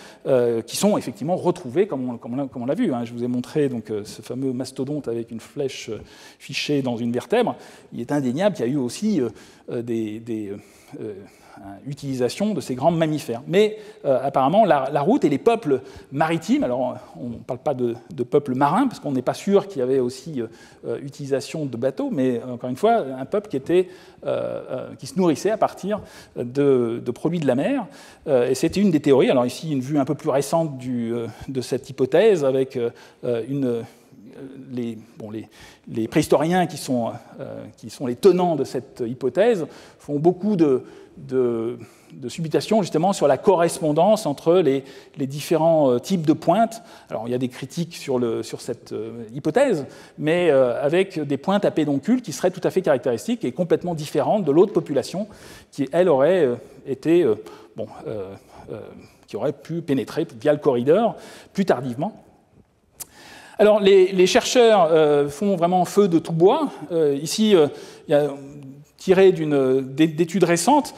qui sont effectivement retrouvés, comme on l'a vu. Hein. Je vous ai montré donc, ce fameux mastodonte avec une flèche fichée dans une vertèbre. Il est indéniable qu'il y a eu aussi utilisation de ces grands mammifères. Mais apparemment, la route et les peuples maritimes, alors on ne parle pas de peuples marins, parce qu'on n'est pas sûr qu'il y avait aussi utilisation de bateaux, mais encore une fois, un peuple qui se nourrissait à partir de produits de la mer. Et c'était une des théories. Alors ici, une vue un peu plus récente de cette hypothèse, avec les préhistoriens qui sont les tenants de cette hypothèse font beaucoup de subbitation justement sur la correspondance entre les différents types de pointes. Alors il y a des critiques sur cette hypothèse, mais avec des pointes à pédoncules qui seraient tout à fait caractéristiques et complètement différentes de l'autre population qui, elle, aurait été qui aurait pu pénétrer via le corridor plus tardivement. Alors, les chercheurs font vraiment feu de tout bois. Ici, il y a tiré d'études récentes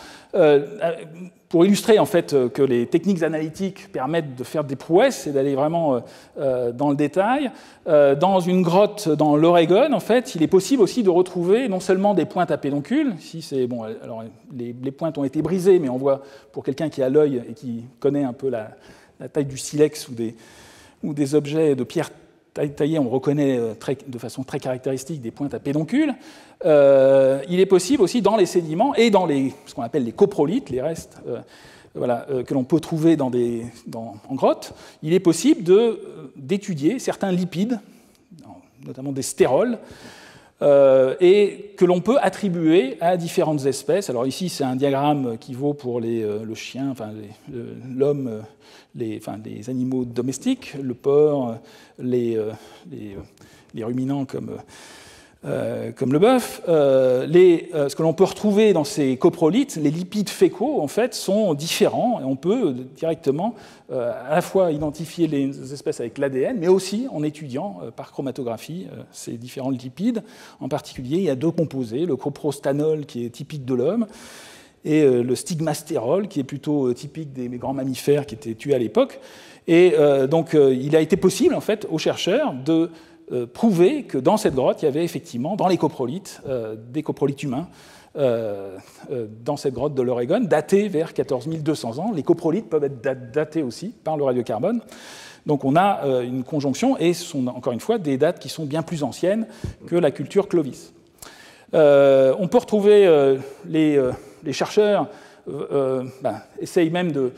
pour illustrer en fait que les techniques analytiques permettent de faire des prouesses et d'aller vraiment dans le détail. Dans une grotte dans l'Oregon, en fait, il est possible aussi de retrouver non seulement des pointes à pédoncules. Ici, c'est bon. Alors, les pointes ont été brisées, mais on voit pour quelqu'un qui a l'œil et qui connaît un peu la taille du silex ou des objets de pierre taillés, on reconnaît de façon très caractéristique des pointes à pédoncules. Il est possible aussi dans les sédiments et dans ce qu'on appelle les coprolithes, les restes que l'on peut trouver en grotte, il est possible d'étudier certains lipides, notamment des stérols, et que l'on peut attribuer à différentes espèces. Alors ici, c'est un diagramme qui vaut pour le chien, enfin l'homme, les animaux domestiques, le porc, les ruminants comme le bœuf. Ce que l'on peut retrouver dans ces coprolithes, les lipides fécaux, en fait, sont différents. Et on peut directement à la fois identifier les espèces avec l'ADN, mais aussi en étudiant par chromatographie ces différents lipides. En particulier, il y a deux composés, le coprostanol qui est typique de l'homme, et le stigmastérol, qui est plutôt typique des grands mammifères qui étaient tués à l'époque. Et donc, il a été possible, en fait, aux chercheurs de prouver que dans cette grotte, il y avait effectivement, dans les coprolithes, des coprolithes humains, dans cette grotte de l'Oregon, datés vers 14 200 ans. Les coprolithes peuvent être datés aussi par le radiocarbone. Donc on a une conjonction, et ce sont encore une fois des dates qui sont bien plus anciennes que la culture Clovis. On peut retrouver les chercheurs essayent même de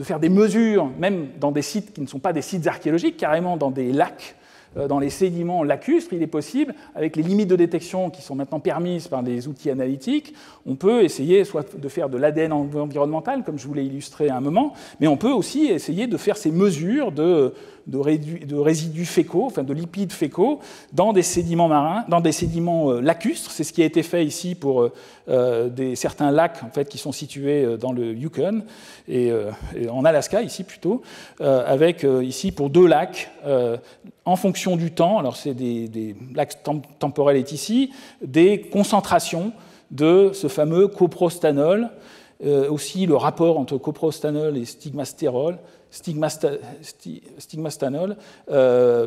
faire des mesures, même dans des sites qui ne sont pas des sites archéologiques, carrément dans des lacs, dans les sédiments lacustres. Il est possible, avec les limites de détection qui sont maintenant permises par des outils analytiques, on peut essayer soit de faire de l'ADN environnemental, comme je vous l'ai illustré à un moment, mais on peut aussi essayer de faire ces mesures de résidus fécaux, enfin de lipides fécaux, dans des sédiments marins, dans des sédiments lacustres. C'est ce qui a été fait ici pour certains lacs en fait, qui sont situés dans le Yukon et en Alaska, ici plutôt, avec ici pour deux lacs, en fonction du temps, alors c'est des lacs temporels est ici, des concentrations de ce fameux coprostanol aussi le rapport entre coprostanol et stigmastanol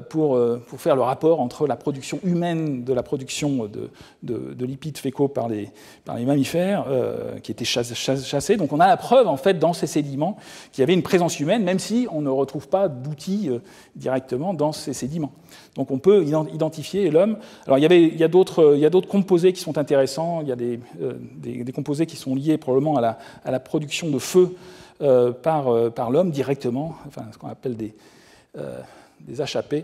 pour faire le rapport entre la production humaine de la production de lipides fécaux par les mammifères qui étaient chassés. Donc on a la preuve en fait dans ces sédiments qu'il y avait une présence humaine, même si on ne retrouve pas d'outils directement dans ces sédiments. Donc on peut identifier l'homme. Alors il y a d'autres composés qui sont intéressants. Il y a des composés qui sont liés probablement à la production de feu par l'homme directement, enfin ce qu'on appelle des HAP.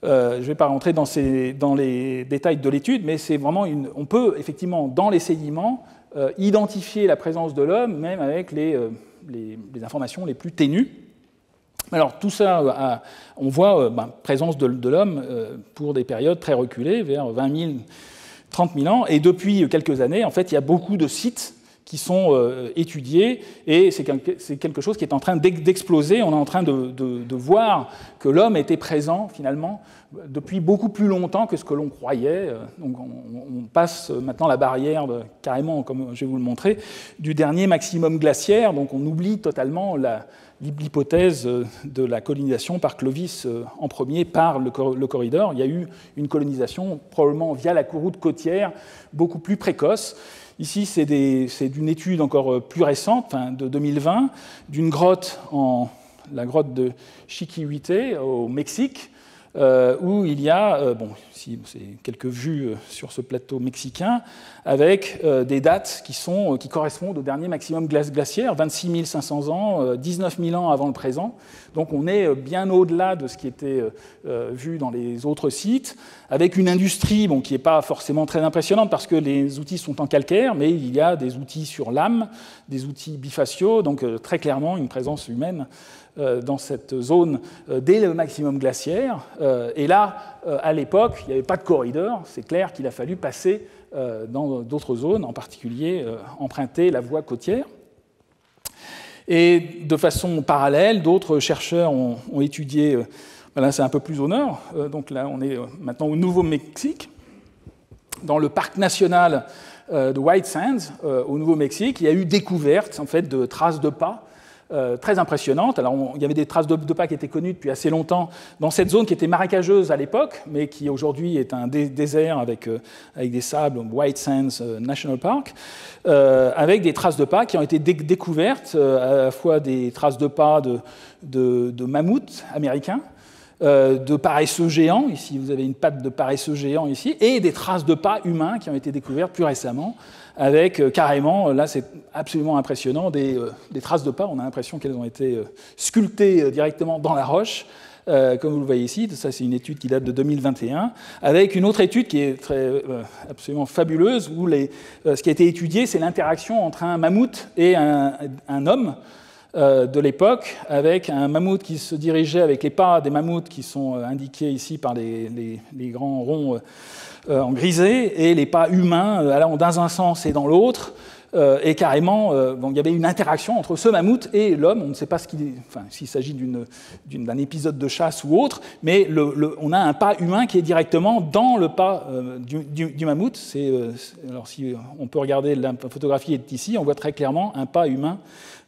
Je ne vais pas rentrer dans les détails de l'étude, mais c'est vraiment on peut effectivement dans les sédiments identifier la présence de l'homme, même avec les informations les plus ténues. Alors tout ça, on voit présence de l'homme pour des périodes très reculées, vers 20 000, 30 000 ans, et depuis quelques années, en fait, il y a beaucoup de sites qui sont étudiés, et c'est quelque chose qui est en train d'exploser. On est en train de voir que l'homme était présent, finalement, depuis beaucoup plus longtemps que ce que l'on croyait. Donc on passe maintenant la barrière, carrément, comme je vais vous le montrer, du dernier maximum glaciaire, donc on oublie totalement l'hypothèse de la colonisation par Clovis en premier, par le corridor. Il y a eu une colonisation, probablement via la route côtière, beaucoup plus précoce. Ici, c'est d'une étude encore plus récente, de 2020, d'une grotte, la grotte de Chiquihuite, au Mexique, où il y a, ici, c'est quelques vues sur ce plateau mexicain, avec des dates qui correspondent au dernier maximum glaciaire, 26 500 ans, 19 000 ans avant le présent. Donc on est bien au-delà de ce qui était vu dans les autres sites, avec une industrie qui n'est pas forcément très impressionnante parce que les outils sont en calcaire, mais il y a des outils sur lame, des outils bifaciaux, donc très clairement une présence humaine dans cette zone dès le maximum glaciaire. Et là, à l'époque, il n'y avait pas de corridor. C'est clair qu'il a fallu passer dans d'autres zones, en particulier emprunter la voie côtière. Et de façon parallèle, d'autres chercheurs ont étudié, là c'est un peu plus au nord, donc là on est maintenant au Nouveau-Mexique, dans le parc national de White Sands, au Nouveau-Mexique. Il y a eu découverte en fait, de traces de pas très impressionnantes. Alors, il y avait des traces de pas qui étaient connues depuis assez longtemps dans cette zone qui était marécageuse à l'époque, mais qui aujourd'hui est un désert avec des sables, White Sands National Park, avec des traces de pas qui ont été découvertes, à la fois des traces de pas de mammouths américains, de paresseux géants, ici vous avez une patte de paresseux géant ici, et des traces de pas humains qui ont été découvertes plus récemment, avec carrément, là c'est absolument impressionnant, des traces de pas, on a l'impression qu'elles ont été sculptées directement dans la roche, comme vous le voyez ici. Ça c'est une étude qui date de 2021, avec une autre étude qui est absolument fabuleuse, où ce qui a été étudié, c'est l'interaction entre un mammouth et un homme, de l'époque, avec un mammouth qui se dirigeait avec les pas des mammouths qui sont indiqués ici par les grands ronds en grisé, et les pas humains allant dans un sens et dans l'autre, et carrément, il y avait une interaction entre ce mammouth et l'homme. On ne sait pas s'il s'agit d'un épisode de chasse ou autre, mais on a un pas humain qui est directement dans le pas du mammouth. Alors si on peut regarder, la photographie est ici, on voit très clairement un pas humain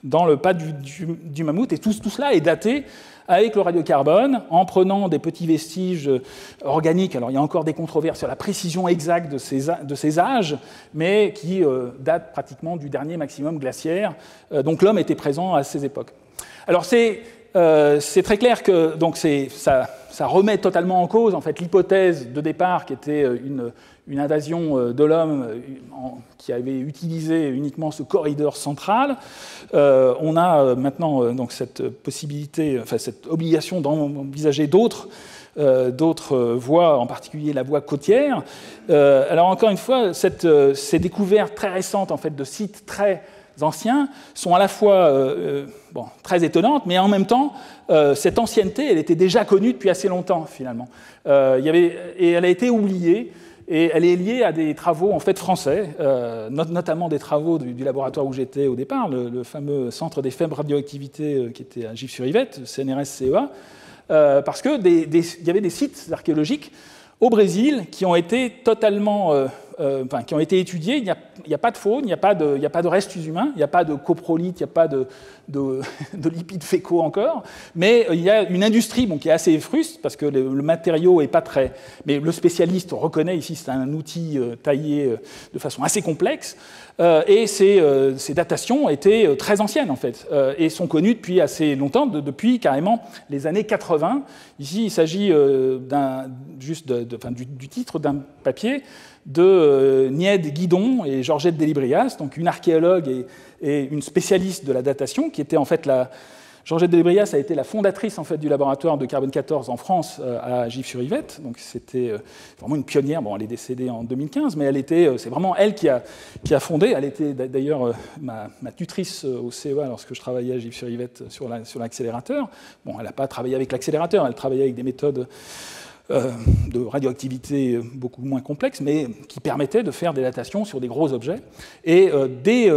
dans le pas du mammouth, et tout cela est daté avec le radiocarbone, en prenant des petits vestiges organiques. Alors il y a encore des controverses sur la précision exacte de ces âges, mais qui datent pratiquement du dernier maximum glaciaire. Donc l'homme était présent à ces époques. Alors c'est très clair que donc ça remet totalement en cause en fait, l'hypothèse de départ qui était une invasion de l'homme qui avait utilisé uniquement ce corridor central. On a maintenant donc cette possibilité, cette obligation d'envisager d'autres voies, en particulier la voie côtière. Alors encore une fois, ces découvertes très récentes en fait, de sites très anciens sont à la fois très étonnantes, mais en même temps, cette ancienneté, elle était déjà connue depuis assez longtemps, finalement. Et elle a été oubliée, et elle est liée à des travaux en fait, français, notamment des travaux du laboratoire où j'étais au départ, le fameux Centre des faibles radioactivités qui était à Gif-sur-Yvette, CNRS-CEA, parce qu'il y avait des sites archéologiques au Brésil qui ont été totalement qui ont été étudiés, il n'y a pas de faune, il n'y a pas de restes humains, il n'y a pas de coprolite, il n'y a pas de lipides fécaux encore, mais il y a une industrie qui est assez fruste, parce que le matériau n'est pas très... Mais le spécialiste reconnaît ici, c'est un outil taillé de façon assez complexe, et ces datations étaient très anciennes, en fait, et sont connues depuis assez longtemps, depuis carrément les années 80. Ici, il s'agit du titre d'un papier de Nied Guidon et Georgette Délibrias, donc une archéologue et une spécialiste de la datation, qui était en fait Georgette Délibrias a été la fondatrice en fait, du laboratoire de carbone 14 en France à Gif-sur-Yvette, donc c'était vraiment une pionnière. Bon, elle est décédée en 2015, mais c'est vraiment elle qui a fondé. Elle était d'ailleurs ma tutrice au CEA lorsque je travaillais à Gif-sur-Yvette sur l'accélérateur. Bon, elle n'a pas travaillé avec l'accélérateur, elle travaillait avec des méthodes de radioactivité beaucoup moins complexes, mais qui permettaient de faire des datations sur des gros objets. Et dès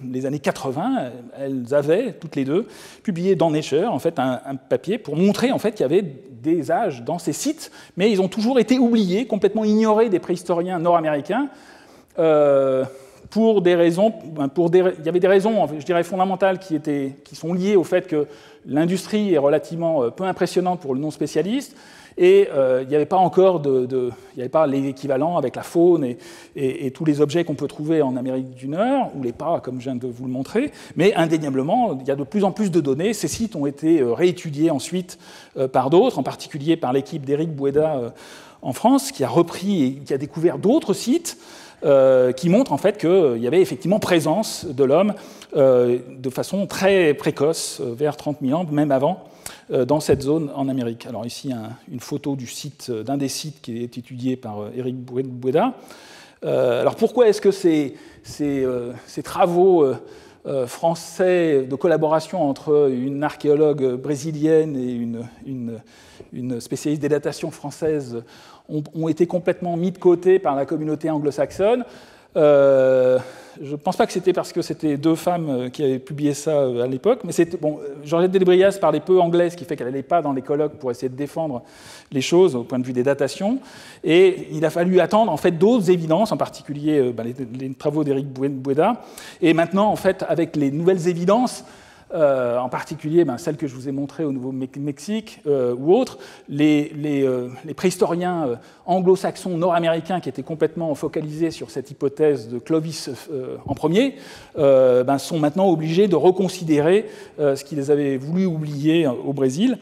les années 80, elles avaient, toutes les deux, publié dans Nature en fait, un papier pour montrer en fait, qu'il y avait des âges dans ces sites, mais ils ont toujours été oubliés, complètement ignorés des préhistoriens nord-américains, pour des raisons, il y avait des raisons, je dirais, fondamentales qui sont liées au fait que l'industrie est relativement peu impressionnante pour le non-spécialiste, et il n'y avait pas encore il n'y avait pas l'équivalent avec la faune et tous les objets qu'on peut trouver en Amérique du Nord, ou les pas, comme je viens de vous le montrer, mais indéniablement, il y a de plus en plus de données. Ces sites ont été réétudiés ensuite par d'autres, en particulier par l'équipe d'Éric Boueda en France, qui a repris et qui a découvert d'autres sites qui montrent en fait qu'il y avait effectivement présence de l'homme de façon très précoce, vers 30 000 ans, même avant, dans cette zone en Amérique. Alors ici, une photo d'un des sites qui est étudié par Éric Boueda. Alors pourquoi est-ce que ces travaux français de collaboration entre une archéologue brésilienne et une spécialiste des datations françaises ont été complètement mis de côté par la communauté anglo-saxonne? Je ne pense pas que c'était parce que c'était deux femmes qui avaient publié ça à l'époque, mais Georgette Délibrias parlait peu anglais, ce qui fait qu'elle n'allait pas dans les colloques pour essayer de défendre les choses au point de vue des datations, et il a fallu attendre en fait d'autres évidences, en particulier les travaux d'Éric Boueda, et maintenant en fait avec les nouvelles évidences, en particulier celles que je vous ai montrées au Nouveau-Mexique ou autres, les préhistoriens anglo-saxons nord-américains qui étaient complètement focalisés sur cette hypothèse de Clovis en premier sont maintenant obligés de reconsidérer ce qu'ils avaient voulu oublier au Brésil.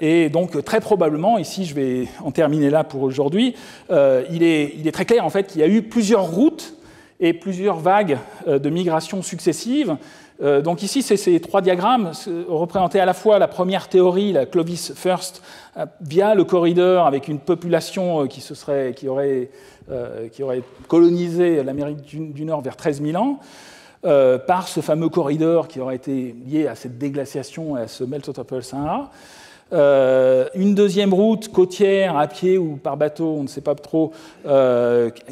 Et donc très probablement, ici je vais en terminer là pour aujourd'hui, il est très clair en fait qu'il y a eu plusieurs routes et plusieurs vagues de migration successives. Donc ici, c'est ces trois diagrammes représentaient à la fois la première théorie, la Clovis First, via le corridor avec une population qui aurait colonisé l'Amérique du Nord vers 13 000 ans, par ce fameux corridor qui aurait été lié à cette déglaciation et à ce melt-up Sahara. Une deuxième route côtière, à pied ou par bateau, on ne sait pas trop,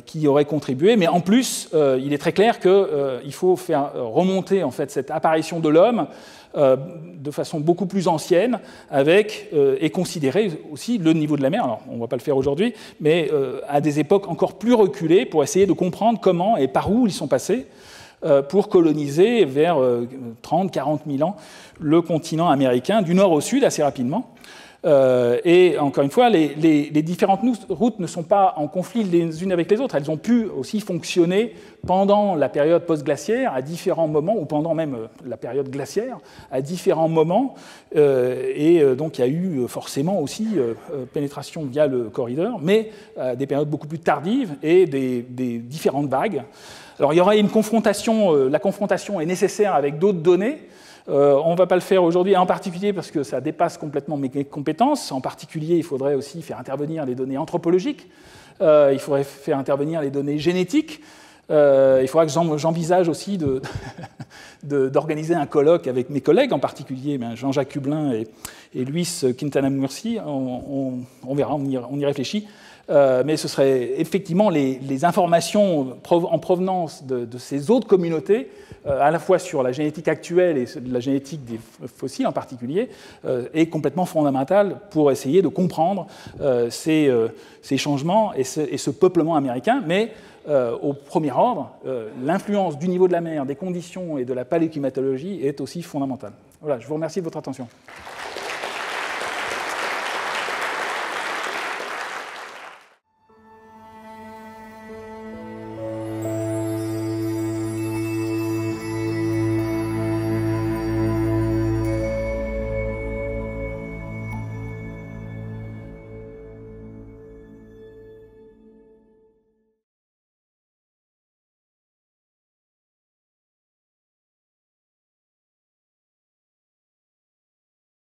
qui aurait contribué. Mais en plus, il est très clair qu'il faut faire remonter en fait, cette apparition de l'homme de façon beaucoup plus ancienne, et considérer aussi le niveau de la mer. Alors, on ne va pas le faire aujourd'hui, mais à des époques encore plus reculées pour essayer de comprendre comment et par où ils sont passés pour coloniser vers 30-40 000 ans le continent américain, du nord au sud, assez rapidement. Et encore une fois, les différentes routes ne sont pas en conflit les unes avec les autres. Elles ont pu aussi fonctionner pendant la période post-glaciaire à différents moments, ou pendant même la période glaciaire à différents moments. Et donc il y a eu forcément aussi pénétration via le corridor, mais à des périodes beaucoup plus tardives et des différentes vagues. Alors il y aura une confrontation, la confrontation est nécessaire avec d'autres données. On ne va pas le faire aujourd'hui, en particulier parce que ça dépasse complètement mes compétences. En particulier, il faudrait aussi faire intervenir les données anthropologiques, il faudrait faire intervenir les données génétiques, Il faudra que j'envisage aussi d'organiser un colloque avec mes collègues, en particulier Jean-Jacques Hublin et Luis Quintana Murci. On verra, on y réfléchit. Mais ce serait effectivement les informations en provenance de ces autres communautés, à la fois sur la génétique actuelle et la génétique des fossiles en particulier, est complètement fondamentale pour essayer de comprendre ces changements et ce peuplement américain. Mais au premier ordre, l'influence du niveau de la mer, des conditions et de la paléoclimatologie est aussi fondamentale. Voilà, je vous remercie de votre attention.